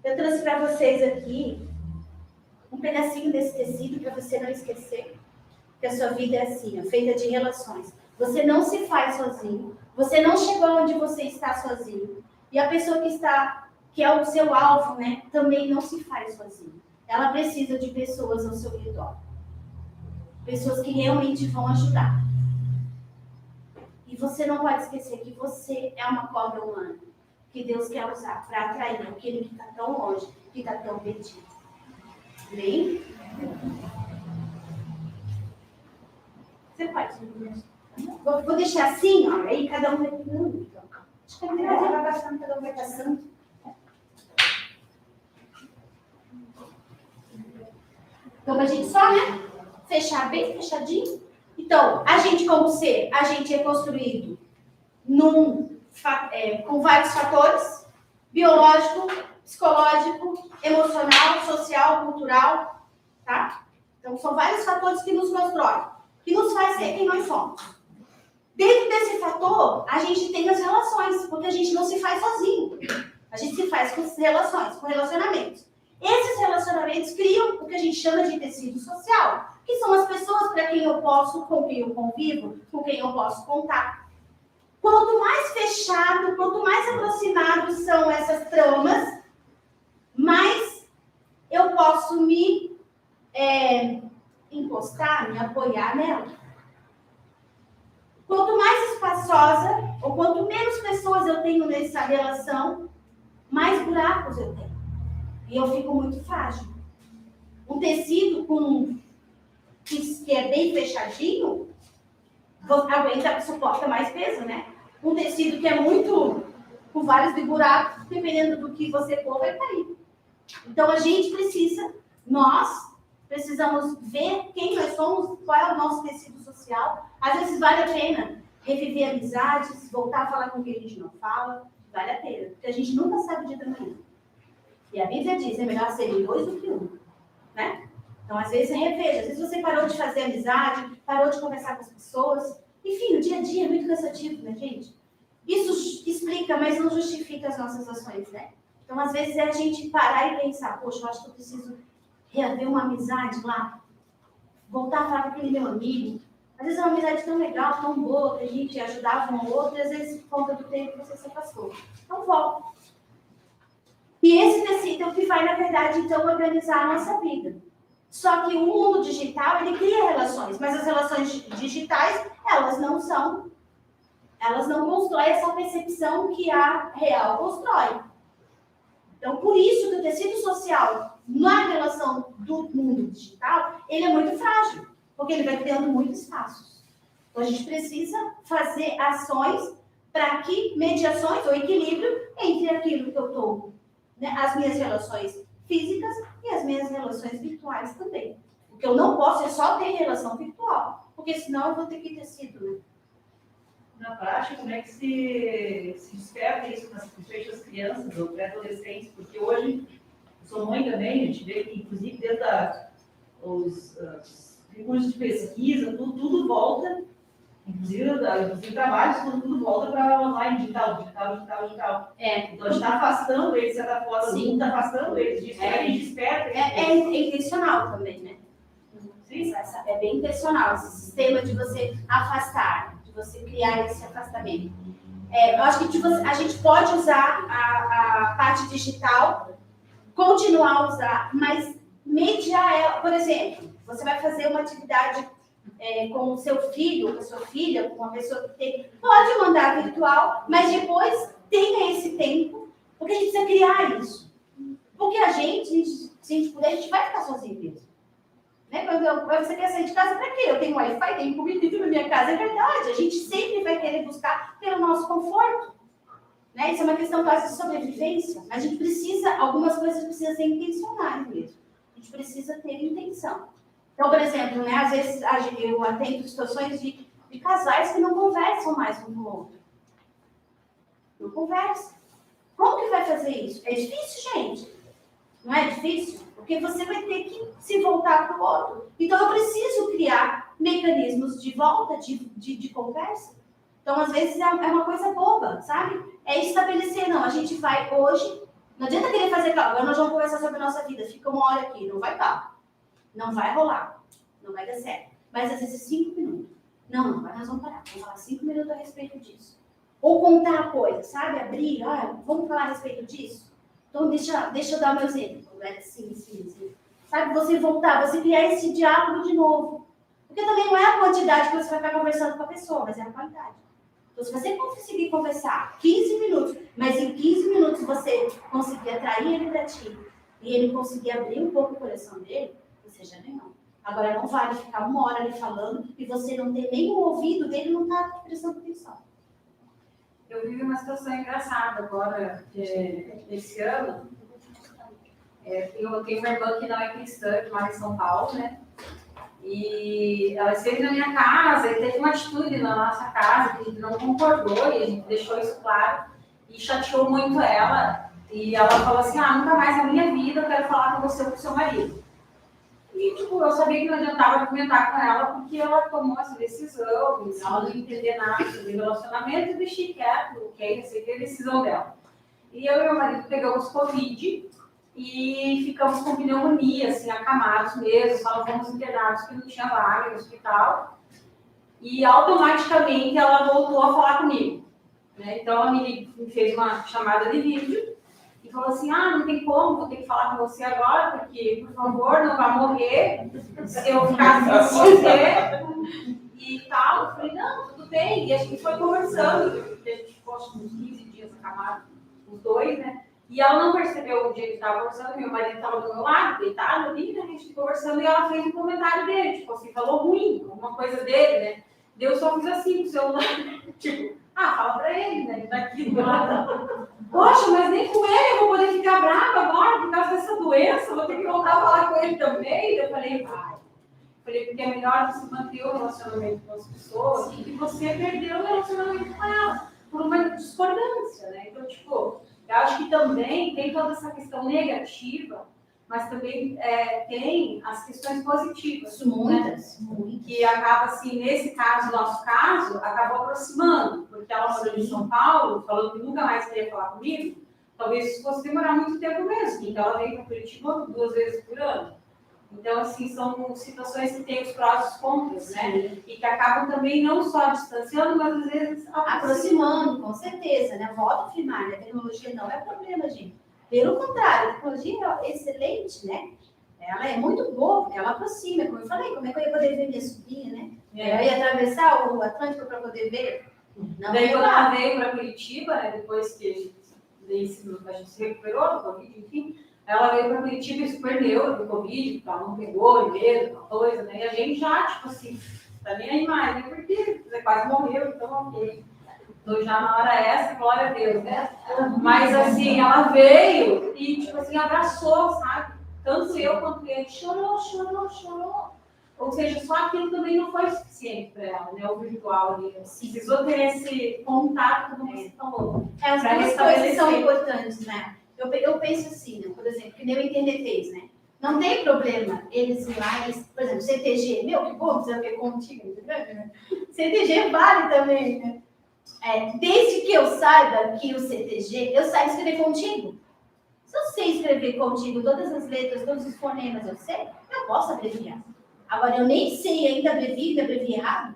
Eu trouxe para vocês aqui um pedacinho desse tecido para você não esquecer que a sua vida é assim, ó, feita de relações. Você não se faz sozinho. Você não chegou onde você está sozinho. E a pessoa que é o seu alvo, né, também não se faz sozinho. Ela precisa de pessoas ao seu redor. Pessoas que realmente vão ajudar. E você não pode esquecer que você é uma corda humana que Deus quer usar para atrair aquele que está tão longe, que está tão perdido. Bem? Você pode. Vou deixar assim, ó, aí cada um vai pegando. Então. Acho que a melhor vai passando, cada um vai passando. Então, a gente só, né? Fechar bem fechadinho. Então, a gente como ser, a gente é construído com vários fatores, biológico, psicológico, emocional, social, cultural, tá? Então, são vários fatores que nos constroem, que nos faz ser quem nós somos. Dentro desse fator, a gente tem as relações, porque a gente não se faz sozinho. A gente se faz com relações, com relacionamentos. Esses relacionamentos criam o que a gente chama de tecido social, que são as pessoas para quem eu posso, com quem eu convivo, com quem eu posso contar. Quanto mais fechado, quanto mais aproximados são essas tramas, mais eu posso me encostar, me apoiar nela. Quanto mais espaçosa, ou quanto menos pessoas eu tenho nessa relação, mais buracos eu tenho. E eu fico muito frágil. Um tecido que é bem fechadinho, aguenta, suporta mais peso, né? Um tecido que é muito, com vários buracos, dependendo do que você pôr, vai cair. Então, nós precisamos ver quem nós somos, qual é o nosso tecido social. Às vezes vale a pena reviver amizades, voltar a falar com quem a gente não fala, vale a pena, porque a gente nunca sabe o dia da manhã. E a Bíblia diz, é melhor serem 2 do que 1, né? Então, às vezes, reveja. Às vezes você parou de fazer amizade, parou de conversar com as pessoas. Enfim, o dia a dia é muito cansativo, né, gente? Isso explica, mas não justifica as nossas ações, né? Então, às vezes, é a gente parar e pensar, poxa, eu acho que eu preciso reaver uma amizade lá. Voltar a falar com aquele meu amigo. Às vezes é uma amizade tão legal, tão boa, que a gente ajudava um ao outro, e às vezes, por conta do tempo, você se afastou. Então, volta. E esse tecido é o que vai, na verdade, então, organizar a nossa vida. Só que o mundo digital, ele cria relações, mas as relações digitais, elas não constroem essa percepção que a real constrói. Então, por isso que o tecido social, na relação do mundo digital, ele é muito frágil, porque ele vai criando muitos espaços. Então, a gente precisa fazer ações para que mediações ou equilíbrio entre aquilo que eu estou, né, as minhas relações físicas e as minhas relações virtuais também. O que eu não posso é só ter relação virtual, porque senão eu vou ter que ter sido, né? Na prática, como é que se desperta isso, principalmente as crianças ou pré-adolescentes? Porque hoje, eu sou mãe também, a gente vê que, inclusive, dentro os recursos de pesquisa, tudo volta, inclusive trabalhos, tudo volta para online, digital. Então, a gente está afastando eles, de certa forma, Sim. está afastando eles disso, a gente desperta. É intencional também, né? Sim. É bem intencional, esse sistema de você afastar, de você criar esse afastamento. Eu acho que a gente pode usar a parte digital, continuar a usar, mas mediar ela. Por exemplo, você vai fazer uma atividade com o seu filho, com a sua filha, com uma pessoa que tem, pode mandar virtual, mas depois tenha esse tempo, porque a gente precisa criar isso. Porque se a gente puder, a gente vai ficar sozinho mesmo. Né? Quando você quer sair de casa, para quê? Eu tenho Wi-Fi, tenho comida na minha casa, é verdade. A gente sempre vai querer buscar pelo nosso conforto. Né? Isso é uma questão quase de sobrevivência. A gente precisa, algumas coisas precisam ser intencionais mesmo. A gente precisa ter intenção. Então, por exemplo, né, às vezes eu atendo situações de casais que não conversam mais um com o outro. Não conversam. Como que vai fazer isso? É difícil, gente. Não é difícil? Porque você vai ter que se voltar para o outro. Então, eu preciso criar mecanismos de volta, de conversa. Então, às vezes, é uma coisa boba, sabe? É estabelecer, não, a gente vai hoje... Não adianta querer fazer, agora nós vamos conversar sobre a nossa vida, fica uma hora aqui, não vai dar. Não vai rolar. Não vai dar certo. Mas, às vezes, 5 minutos. Não, nós vamos parar. Vamos falar 5 minutos a respeito disso. Ou contar a coisa, sabe? Abrir, vamos falar a respeito disso? Então, deixa eu dar o meu exemplo. Sim. Sabe? Você voltar, você criar esse diálogo de novo. Porque também não é a quantidade que você vai ficar conversando com a pessoa, mas é a qualidade. Então, se você conseguir conversar 15 minutos, mas em 15 minutos você conseguir atrair ele para ti, e ele conseguir abrir um pouco o coração dele, você já ganhou. Agora, não vale ficar 1 hora ali falando e você não ter nem o ouvido dele, não está prestando atenção. Eu vivi uma situação engraçada agora, esse ano. Eu tenho uma irmã que não é cristã, que mora em São Paulo, né? E ela esteve na minha casa e teve uma atitude na nossa casa que a gente não concordou e a gente deixou isso claro e chateou muito ela. E ela falou assim, nunca mais na minha vida eu quero falar com você ou com seu marido. E, eu sabia que não adiantava argumentar com ela porque ela tomou essa decisão, ela não entender nada sobre relacionamento e deixei quieto, ok, aceitei a decisão dela. E eu e meu marido pegamos Covid e ficamos com pneumonia, assim, acamados mesmo, estávamos internados que não tinha vaga no hospital. E automaticamente ela voltou a falar comigo. Né? Então ela me fez uma chamada de vídeo e falou assim, não tem como, vou ter que falar com você agora, porque, por favor, não vai morrer se eu ficar assim com você e tal. Eu falei, não, tudo bem. E a gente foi conversando, porque a gente ficou uns 15 dias acamados, os dois, né? E ela não percebeu o dia que estava conversando, meu marido estava do meu lado, deitado ali, né? A gente conversando, e ela fez um comentário dele, tipo assim, falou ruim, alguma coisa dele, né? Eu só fiz assim com o celular, tipo, fala pra ele, né? Ele tá aqui do lado. Poxa, mas nem com ele eu vou poder ficar brava agora por causa dessa doença, vou ter que voltar a falar com ele também. Eu falei, porque é melhor você manter o relacionamento com as pessoas e que você perdeu o relacionamento com elas por uma discordância, né? Então, eu acho que também tem toda essa questão negativa, mas também tem as questões positivas. Muitas. Que acaba, assim, nesse caso, nosso caso, acabou aproximando, porque ela morou em São Paulo, falando que nunca mais queria falar comigo, talvez isso fosse demorar muito tempo mesmo, então ela veio para Curitiba 2 vezes por ano. Então, assim, são situações que têm os prós e os contras, né? Sim. E que acabam também não só distanciando, mas às vezes aproximando, com certeza, né? Volto a afirmar, né? A tecnologia não é problema, gente. Pelo contrário, a tecnologia é excelente, né? Ela é muito boa, porque ela aproxima, como eu falei, como é que eu ia poder ver minha sobrinha, né? Eu ia atravessar o Atlântico para poder ver. Não, daí quando ela veio para Curitiba, né? Depois que a gente se recuperou do Covid, enfim, ela veio para Curitiba super neutra do Covid, porque ela não pegou medo, uma coisa, né? E a gente já, assim, tá nem aí mais, né? Porque você quase morreu, então ok. Então já na hora essa, glória a Deus, né? Mas assim, ela veio e, assim, abraçou, sabe? Tanto eu quanto ele, chorou. Ou seja, só aquilo também não foi suficiente para ela, né? O virtual ali. Precisou ter esse contato, como você falou. As duas coisas são importantes, né? Eu penso assim, né? Por exemplo, que nem o internet fez, né? Não tem problema eles ir lá, por exemplo, CTG, que bom que você vai ver contigo, né? CTG vale também, né? Desde que eu saiba que o CTG, eu saiba escrever contigo. Se eu sei escrever contigo todas as letras, todos os fonemas, eu posso abreviar. Agora, eu nem sei ainda abreviado.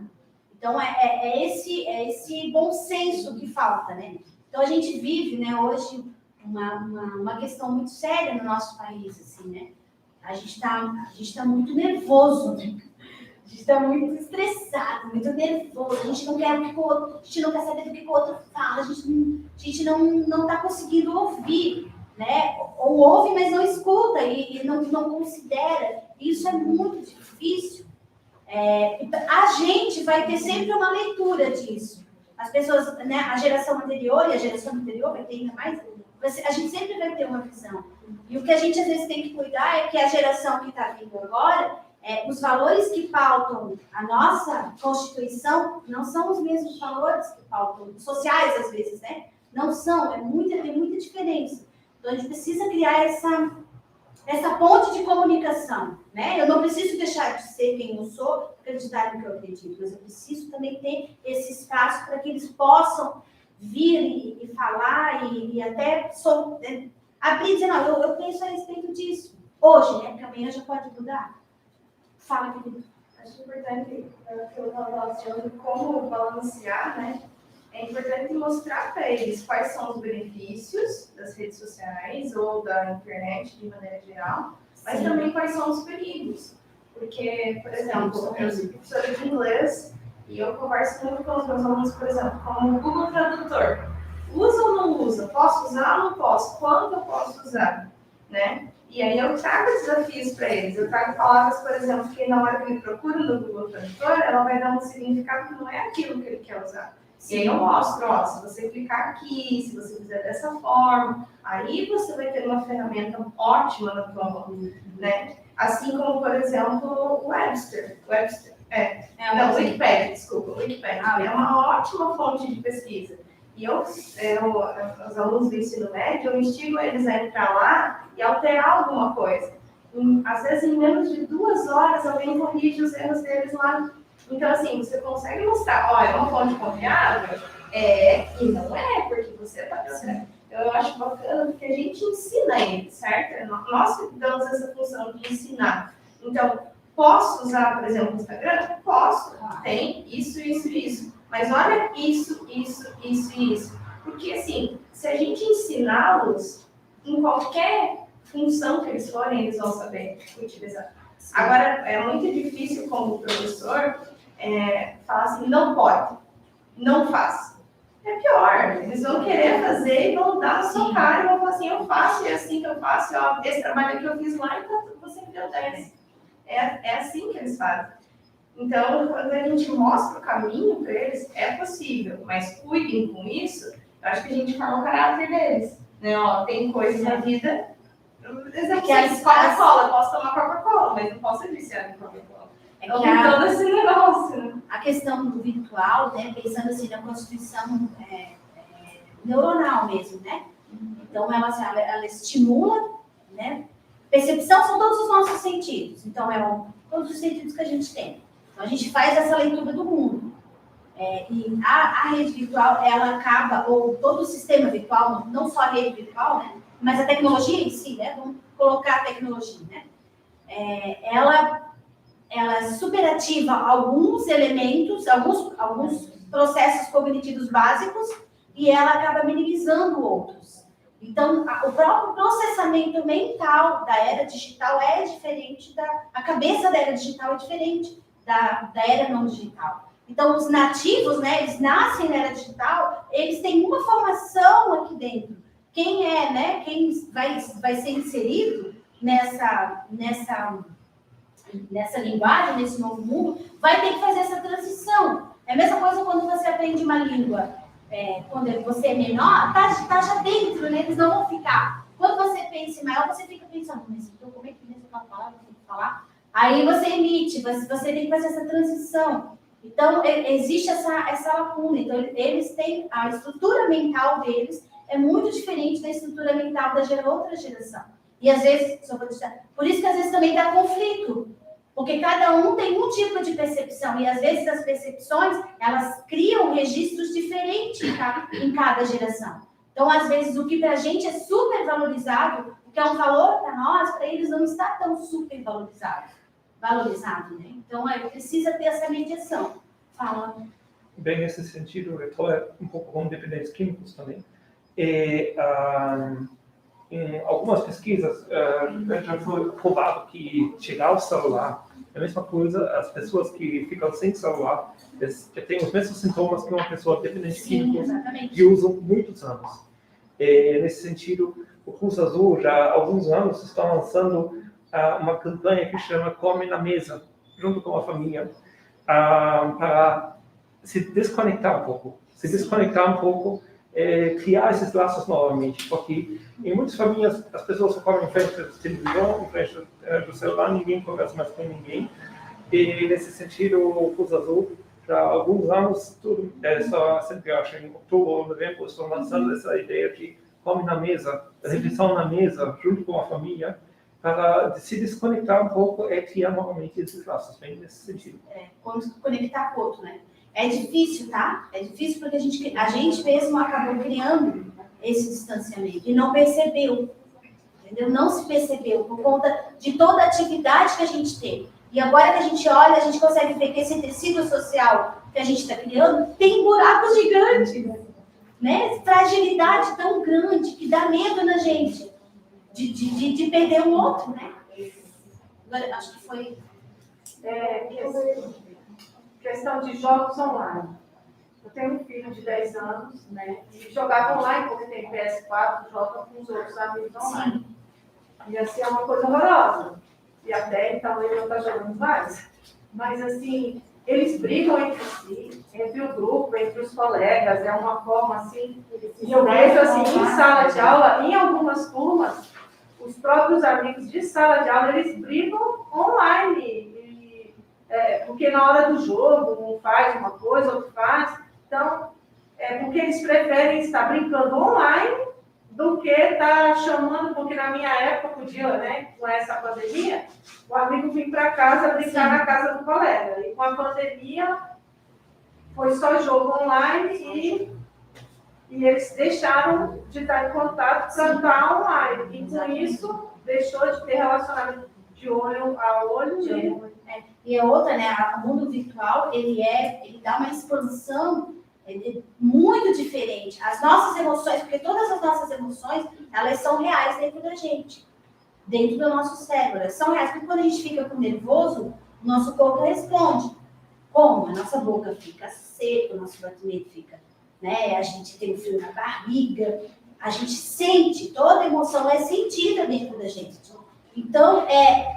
Então, é esse bom senso que falta, né? Então, a gente vive, né, hoje uma questão muito séria no nosso país, assim, né? A gente tá muito nervoso, né? A gente está muito estressado, muito nervoso, a gente não quer o que o outro, a gente não quer saber do que o outro fala, a gente não está conseguindo ouvir, né? Ou ouve, mas não escuta e não considera. Isso é muito difícil. A gente vai ter sempre uma leitura disso. as pessoas, né, a geração anterior e a geração anterior vai ter ainda mais, a gente sempre vai ter uma visão. E o que a gente às vezes tem que cuidar é que a geração que está vindo agora, os valores que pautam a nossa Constituição não são os mesmos valores que pautam sociais, às vezes, né? Não são, tem muita diferença. Então, a gente precisa criar essa ponte de comunicação, né? Eu não preciso deixar de ser quem eu sou, acreditar no que eu acredito, mas eu preciso também ter esse espaço para que eles possam vir e falar e até abrir e dizer, não, eu penso a respeito disso. Hoje, né? Porque amanhã já pode mudar. Fala, querido. Acho importante, que eu estava falando, como balancear, né? É importante mostrar para eles quais são os benefícios das redes sociais ou da internet de maneira geral, mas também quais são os perigos. Porque, por exemplo, eu sou professora de inglês e eu converso muito com os meus alunos, por exemplo, como o Google Tradutor. Usa ou não usa? Posso usar ou não posso? Quando eu posso usar? Né? E aí eu trago desafios para eles. Eu trago palavras, por exemplo, que na hora que ele procura no Google Tradutor, ela vai dar um significado que não é aquilo que ele quer usar. E aí eu mostro, ó, se você clicar aqui, se você fizer dessa forma, aí você vai ter uma ferramenta ótima na tua mão, né? Assim como, por exemplo, o Webster. Wikipedia, desculpa. Wikipedia é uma ótima fonte de pesquisa. E os alunos do ensino médio, eu instigo eles a entrar lá e alterar alguma coisa. Às vezes, em menos de 2 horas, alguém corrige os erros deles lá. Então, assim, você consegue mostrar, ó, é uma fonte confiável? E não é, porque você está pensando. Eu acho bacana porque a gente ensina eles, certo? Nós damos essa função de ensinar. Então, posso usar, por exemplo, o Instagram? Posso. Tem isso. Mas olha isso. Porque, assim, se a gente ensiná-los, em qualquer função que eles forem, eles vão saber utilizar. Agora, é muito difícil como professor falar assim, não pode, não faz. É pior, eles vão querer fazer e vão dar na sua cara e vão falar assim, eu faço, é assim que eu faço, ó, esse trabalho que eu fiz lá, então você me deu 10. É assim que eles fazem. Então, quando a gente mostra o caminho para eles, é possível, mas cuidem com isso, eu acho que a gente forma o caráter deles. Né? Ó, tem coisas na vida, exemplo, Coca-Cola, eu posso tomar Coca-Cola, mas não posso viciar em Coca-Cola. Então, todo esse negócio, né? A questão do virtual, né, pensando assim na constituição neuronal mesmo, né? Então, ela estimula, né? Percepção são todos os nossos sentidos. Então, todos os sentidos que a gente tem. Então, a gente faz essa leitura do mundo. E a rede virtual, ela acaba, ou todo o sistema virtual, não só a rede virtual, né? Mas a tecnologia em si, né? Vamos colocar a tecnologia, né? Ela superativa alguns elementos, alguns processos cognitivos básicos, e ela acaba minimizando outros. Então, o próprio processamento mental da era digital é diferente a cabeça da era digital é diferente da era não digital. Então, os nativos, né, eles nascem na era digital, eles têm uma formação aqui dentro. Quem vai ser inserido nessa linguagem, nesse novo mundo, vai ter que fazer essa transição. É a mesma coisa quando você aprende uma língua, quando você é menor, tá já dentro, né? Eles não vão ficar. Quando você pensa em maior, você fica pensando, mas então, como é que nessa palavra eu tenho que falar? Aí você emite, você tem que fazer essa transição. Então, existe essa lacuna. Então, eles têm, a estrutura mental deles é muito diferente da estrutura mental da outra geração. E às vezes, por isso que às vezes também dá conflito, porque cada um tem um tipo de percepção, e às vezes as percepções, elas criam registros diferentes em cada geração. Então, às vezes, o que para a gente é super valorizado, o que é um valor para nós, para eles não está tão super valorizado, né? Então, precisa ter essa mediação. Fala. Bem, nesse sentido, eu trabalho um pouco com dependentes químicos também. Em algumas pesquisas, já foi provado que chegar ao celular é a mesma coisa, as pessoas que ficam sem celular têm os mesmos sintomas que uma pessoa dependente químico que usam muitos anos. Nesse sentido, o Pulso Azul, já há alguns anos, está lançando uma campanha que chama Come na Mesa, junto com a família, para se desconectar um pouco. Criar esses laços novamente, porque em muitas famílias as pessoas só comem em frente da televisão, em frente do celular, ninguém conversa mais com ninguém. E nesse sentido, o Cruz Azul, já há alguns anos, sempre acho, em outubro ou novembro, estão lançando essa ideia de come na mesa, refeição na mesa, junto com a família, para se desconectar um pouco e criar novamente esses laços, bem nesse sentido. Conectar com o outro, né? É difícil, tá? É difícil porque a gente mesmo acabou criando esse distanciamento e não percebeu, entendeu? Não se percebeu por conta de toda a atividade que a gente tem. E agora que a gente olha, a gente consegue ver que esse tecido social que a gente está criando tem buracos gigantes, né? Fragilidade tão grande que dá medo na gente de perder um outro, né? Agora, acho que foi... Questão de jogos online. Eu tenho um filho de 10 anos, né? E jogava online porque tem PS4, joga com os outros amigos online. Sim. E assim é uma coisa horrorosa. E até então ele não está jogando mais. Mas assim, eles brigam entre si, entre o grupo, entre os colegas, é uma forma assim. E eu vejo assim, em sala de aula, em algumas turmas, os próprios amigos de sala de aula, eles brigam online. Porque na hora do jogo, um faz uma coisa, outro faz. Então, porque eles preferem estar brincando online do que estar chamando, porque na minha época podia, né, com essa pandemia, o amigo vir para casa brincar na casa do colega. E com a pandemia, foi só jogo online e eles deixaram de estar em contato para estar online. E com isso, deixou de ter relacionamento de olho a olho. E a outra, né, o mundo virtual, ele dá uma expansão muito diferente. As nossas emoções, porque todas as nossas emoções, elas são reais dentro da gente, dentro do nosso cérebro. Elas são reais, porque quando a gente fica com nervoso, o nosso corpo responde. Como? A nossa boca fica seca, o nosso batimento fica, né? A gente tem um frio na barriga, a gente sente, toda emoção é sentida dentro da gente. Então,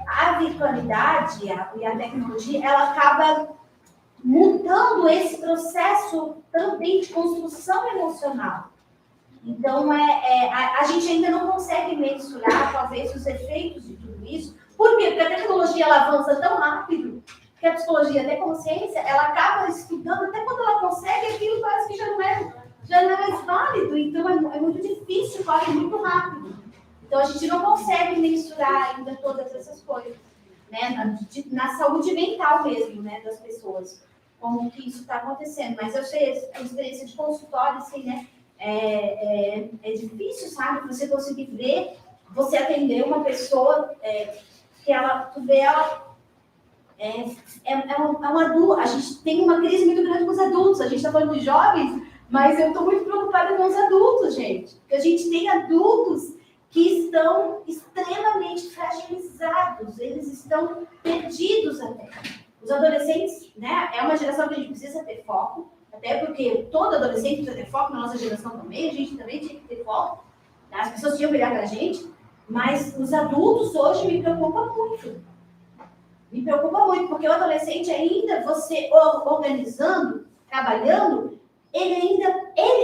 a virtualidade e a tecnologia, ela acaba mudando esse processo também de construção emocional. Então, a gente ainda não consegue mensurar, talvez, os efeitos de tudo isso. Por quê? Porque a tecnologia ela avança tão rápido que a psicologia da consciência, ela acaba estudando, até quando ela consegue, aquilo parece que já não é mais válido. Então, é muito difícil, corre muito rápido. Então, a gente não consegue mensurar ainda todas essas coisas, né? Na saúde mental mesmo, né, das pessoas, como que isso está acontecendo. Mas eu sei, a experiência de consultório, assim, né, é difícil, sabe? Você conseguir ver, você atender uma pessoa que tu vê ela um adulto. A gente tem uma crise muito grande com os adultos. A gente está falando de jovens, mas eu estou muito preocupada com os adultos, gente. Porque a gente tem adultos que estão extremamente fragilizados, eles estão perdidos até. Os adolescentes, né, é uma geração que a gente precisa ter foco, até porque todo adolescente precisa ter foco, na nossa geração também, a gente também tinha que ter foco, né? As pessoas tinham que olhar para a gente, mas os adultos hoje me preocupam muito. Me preocupa muito, porque o adolescente ainda, você organizando, trabalhando, ele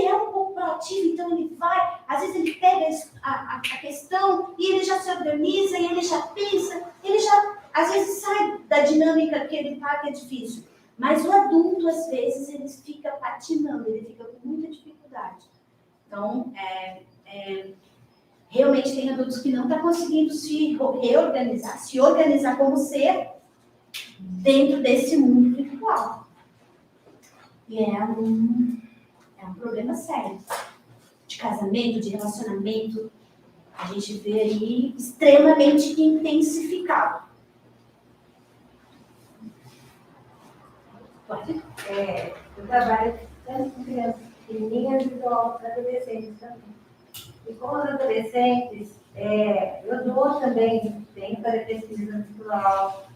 é um pouco proativo, então ele vai, às vezes ele pega a questão e ele já se organiza, e ele já pensa, ele já, às vezes, sai da dinâmica que ele está, que é difícil. Mas o adulto, às vezes, ele fica patinando, ele fica com muita dificuldade. Então, realmente tem adultos que não estão conseguindo se reorganizar, se organizar como ser dentro desse mundo virtual. E é um problema sério. De casamento, de relacionamento, a gente vê aí extremamente intensificado. Pode? Eu trabalho tanto com crianças pequenininhas e adolescentes também. E com os adolescentes, eu dou também, tenho que fazer pesquisa virtual,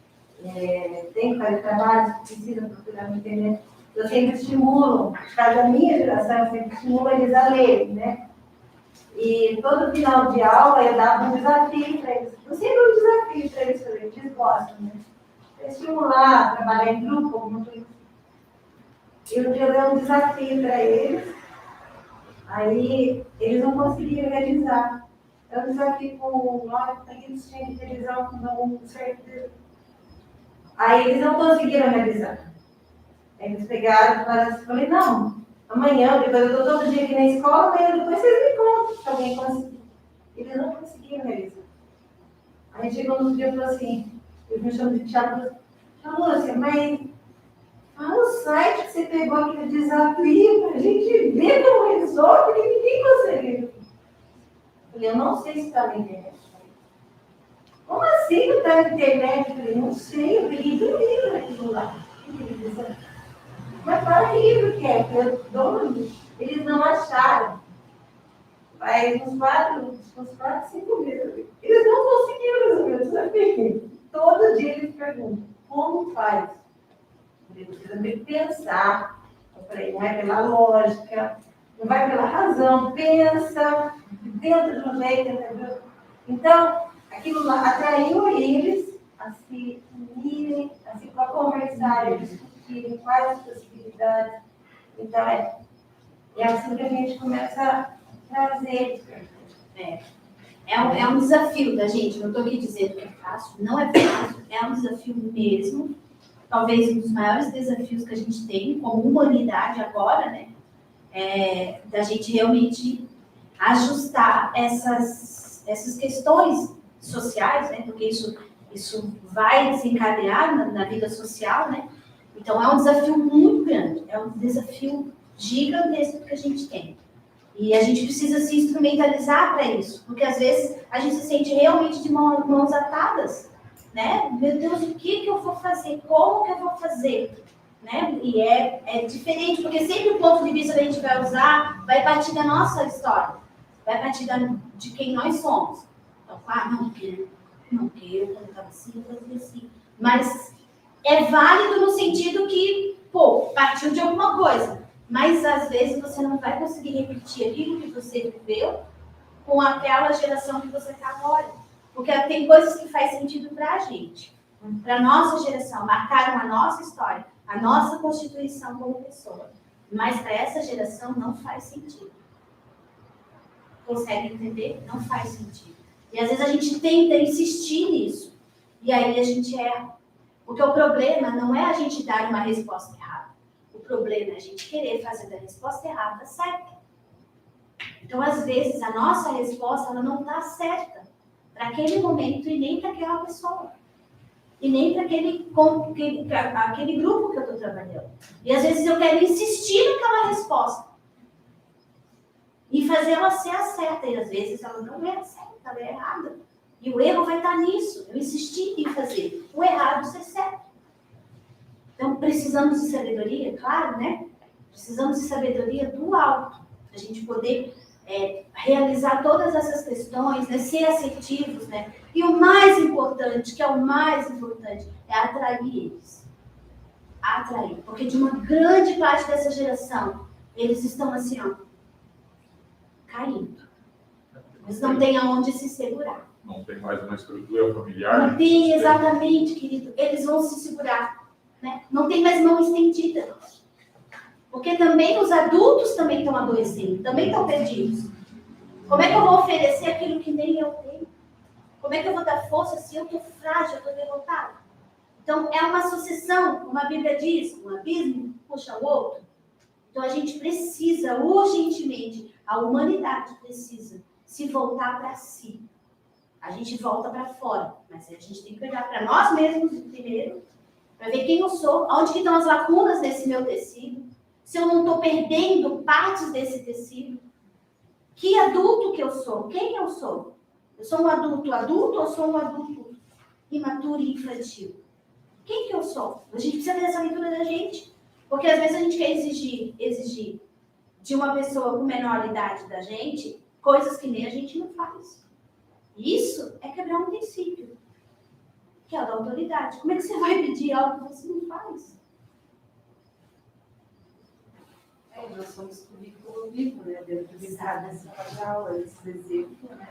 tenho que fazer trabalhos que precisam procurar na internet. Eu sempre estimulo, cada minha geração, eu sempre estimulo eles a lerem, né? E todo final de aula eu dava um desafio para eles. Eu sempre um desafio para eles fazerem, eles gostam, né? Estimular, trabalhar em grupo, muito. E um dia eu dei um desafio para eles, aí eles não conseguiram realizar. É um desafio com 9 eles tinham que realizar um certo. Aí eles não conseguiram realizar. Eles pegaram e falaram assim, falei, não, amanhã, depois eu estou todo dia aqui na escola, amanhã depois vocês me contam se alguém conseguiu. Eles não conseguiram realizar. Aí chegou no dia e falou assim, eu me chamo de Thiago, Lúcia, mas fala o site que você pegou aquele desafio para a gente ver como resolve, porque ninguém conseguiu. Eu falei, eu não sei se está na internet. Como assim não está na internet? Eu falei, não sei, eu peguei do livro aquilo lá. Mas qual livro que é? Eles não acharam. Faz uns 4, 5 meses. Eles não conseguiram resolver o desafio. Todo dia eles perguntam, como faz? Você precisa ter que pensar. Eu falei, não é pela lógica, não vai pela razão, pensa dentro de um jeito, entendeu? Então, aquilo lá atraiu eles a se unirem, a conversarem, a discutirem quais as possibilidades. Então, é assim que a gente começa a trazer. É um desafio da gente, não estou aqui dizendo que é fácil, não é fácil, é um desafio mesmo. Talvez um dos maiores desafios que a gente tem como humanidade agora, né? Da gente realmente ajustar essas questões sociais, né? Porque isso vai desencadear na vida social, né? Então, é um desafio muito grande, é um desafio gigantesco que a gente tem. E a gente precisa se instrumentalizar para isso, porque às vezes a gente se sente realmente de mãos atadas, né? Meu Deus, o que eu vou fazer? Como que eu vou fazer? Né? E é diferente, porque sempre o ponto de vista que a gente vai usar vai partir da nossa história, vai partir de quem nós somos. Então, claro, não, porque eu quando estava assim, eu fazia assim. Mas é válido no sentido que, partiu de alguma coisa. Mas, às vezes, você não vai conseguir repetir aquilo que você viveu com aquela geração que você está agora. Porque tem coisas que fazem sentido para a gente, para a nossa geração, marcaram a nossa história, a nossa constituição como pessoa. Mas, para essa geração, não faz sentido. Consegue entender? Não faz sentido. E, às vezes, a gente tenta insistir nisso. E aí, a gente erra. Porque o problema não é a gente dar uma resposta errada. O problema é a gente querer fazer da resposta errada certa. Então, às vezes, a nossa resposta ela não está certa para aquele momento e nem para aquela pessoa. E nem para aquele grupo que eu estou trabalhando. E, às vezes, eu quero insistir naquela resposta. E fazer ela ser a certa. E, às vezes, ela não é a certa, ela é errada. E o erro vai estar nisso. Eu insisti em fazer o errado ser certo. Então, precisamos de sabedoria, claro, né? Precisamos de sabedoria do alto. A gente poder realizar todas essas questões, né? Ser assertivos, né? E o mais importante, que é o mais importante, é atrair eles. Atrair. Porque de uma grande parte dessa geração, eles estão assim, ó, caindo. Eles não têm aonde se segurar. Não tem mais uma estrutura familiar. Não tem, exatamente, querido. Eles vão se segurar. Né? Não tem mais mão estendida. Porque também os adultos também estão adoecendo, também estão perdidos. Como é que eu vou oferecer aquilo que nem eu tenho? Como é que eu vou dar força se eu estou frágil, eu estou derrotada? Então, é uma sucessão, como a Bíblia diz, um abismo puxa o outro. Então, a gente precisa, urgentemente, a humanidade precisa se voltar para si. A gente volta para fora, mas a gente tem que olhar para nós mesmos primeiro, para ver quem eu sou, onde que estão as lacunas desse meu tecido, se eu não estou perdendo partes desse tecido. Que adulto que eu sou? Quem eu sou? Eu sou um adulto ou sou um adulto imaturo e infantil? Quem que eu sou? A gente precisa ter essa leitura da gente, porque às vezes a gente quer exigir de uma pessoa com menor idade da gente coisas que nem a gente não faz. Isso é quebrar um princípio, que é a da autoridade. Como é que você vai pedir algo que você não faz? Nós somos currículo vivo, né? Dentro de cada sala de aula, esse exemplo, né?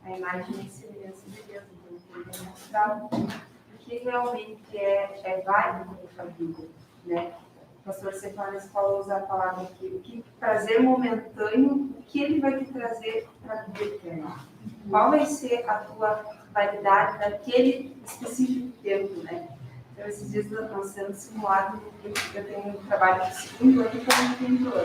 A imagem e semelhança de Deus, então, ele mostrar o que realmente é válido na sua vida, né? pastor Cefanes falou usar a palavra aqui, o que prazer momentâneo, o que ele vai te trazer para a vida eterna? Qual vai ser a tua validade daquele específico tempo, né? Então, esses dias nós sendo simulado, eu tenho um trabalho de segundo ano e quinto ano.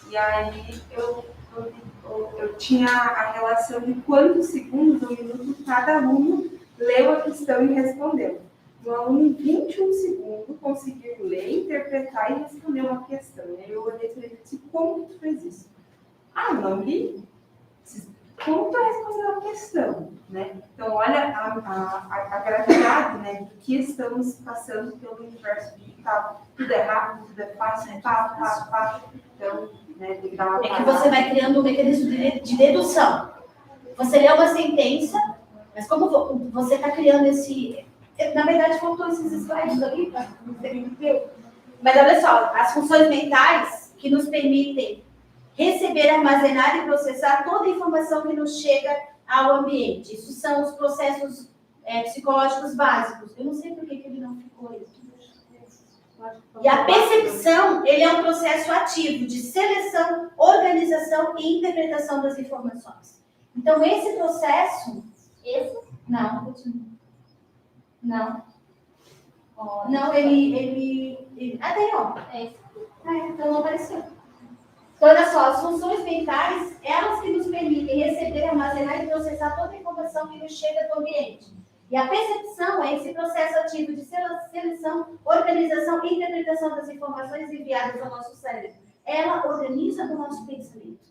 E aí eu tinha a relação de quantos segundos ou minutos cada aluno leu a questão e respondeu. O aluno, em 21 segundos, conseguiu ler, interpretar e responder uma questão. E aí eu olhei para ele e disse, como tu fez isso? Ah, não li. Como tu respondeu a questão? Né? Então, olha a gravidade, né, do que estamos passando pelo universo digital. Tudo é rápido, tudo é fácil, pá. Então, né, tem que dar uma É que você vai criando um mecanismo de dedução. Você lê uma sentença, mas como você está criando esse... Na verdade, faltou esses slides ali, tá? Mas olha só, as funções mentais que nos permitem receber, armazenar e processar toda a informação que nos chega ao ambiente. Isso são os processos psicológicos básicos. Eu não sei por que ele não ficou aí. E a percepção, ele é um processo ativo de seleção, organização e interpretação das informações. Então, esse processo... Não, continua. Não. Não, ele... Ah, tem, ó. Então não apareceu. Então, olha só, as funções mentais, elas que nos permitem receber, armazenar e processar toda a informação que nos chega do ambiente. E a percepção é esse processo ativo de seleção, organização e interpretação das informações enviadas ao nosso cérebro. Ela organiza o nosso pensamento.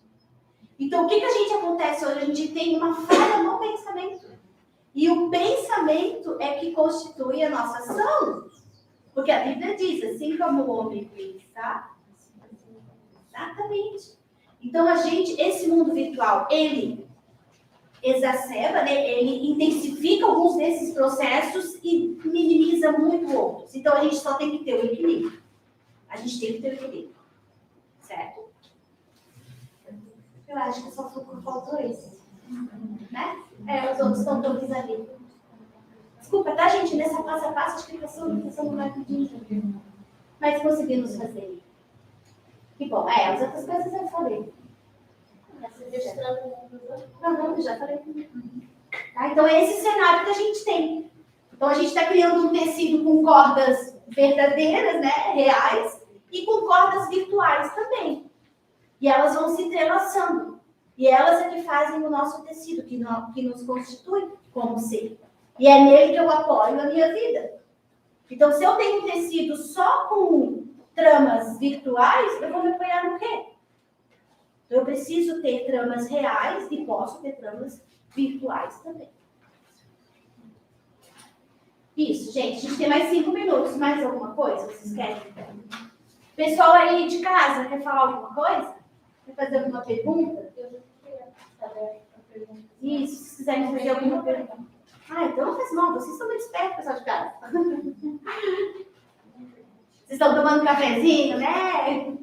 Então, o que a gente acontece hoje? A gente tem uma falha no pensamento. E o pensamento é que constitui a nossa ação. Porque a Bíblia diz, assim como o homem pensa, exatamente. Então, esse mundo virtual, ele exacerba, né? Ele intensifica alguns desses processos e minimiza muito outros. Então, a gente só tem que ter o equilíbrio. A gente tem que ter o equilíbrio. Certo? Eu acho que só faltou esse. Né? Os outros estão todos ali. Desculpa, tá, gente? Nessa passo a passo, a explicação não vai pedindo. Mas conseguimos fazer. Que bom. As outras coisas eu falei. Não, já falei. Tá? Então, é esse cenário que a gente tem. Então, a gente está criando um tecido com cordas verdadeiras, né, reais, e com cordas virtuais também. E elas vão se entrelaçando. E elas é que fazem o nosso tecido, que nos constitui como ser. E é nele que eu apoio a minha vida. Então, se eu tenho um tecido só com tramas virtuais, eu vou me apoiar no quê? Eu preciso ter tramas reais e posso ter tramas virtuais também. Isso, gente. A gente tem mais 5 minutos. Mais alguma coisa? Vocês querem? Pessoal aí de casa, quer falar alguma coisa? Quer fazer alguma pergunta? Isso, se quiserem fazer alguma pergunta. Então não faz mal, vocês estão muito espertos, pessoal de casa. Vocês estão tomando cafezinho, né?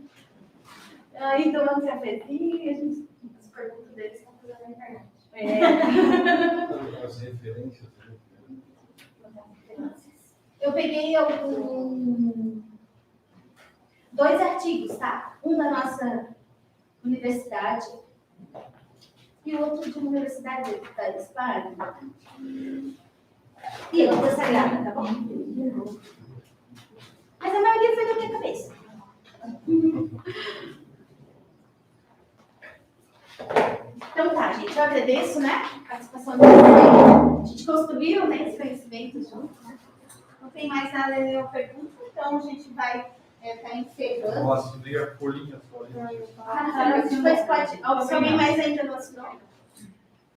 Aí tomando cafezinho, as perguntas deles estão fazendo na internet. As referências. Eu peguei 2 artigos, tá? Um da nossa universidade e outro de uma universidade da Espanha. E outra sagrada, tá bom? Mas a maioria foi da minha cabeça. Então tá, gente, eu agradeço, né? A participação de vocês. A gente construiu, né, esse conhecimento junto, né? Não tem mais nada nenhuma pergunta, então a gente vai estar encerrando. Nossa, dei a folhinha só. Depois pode. Se alguém mais ainda não assinou.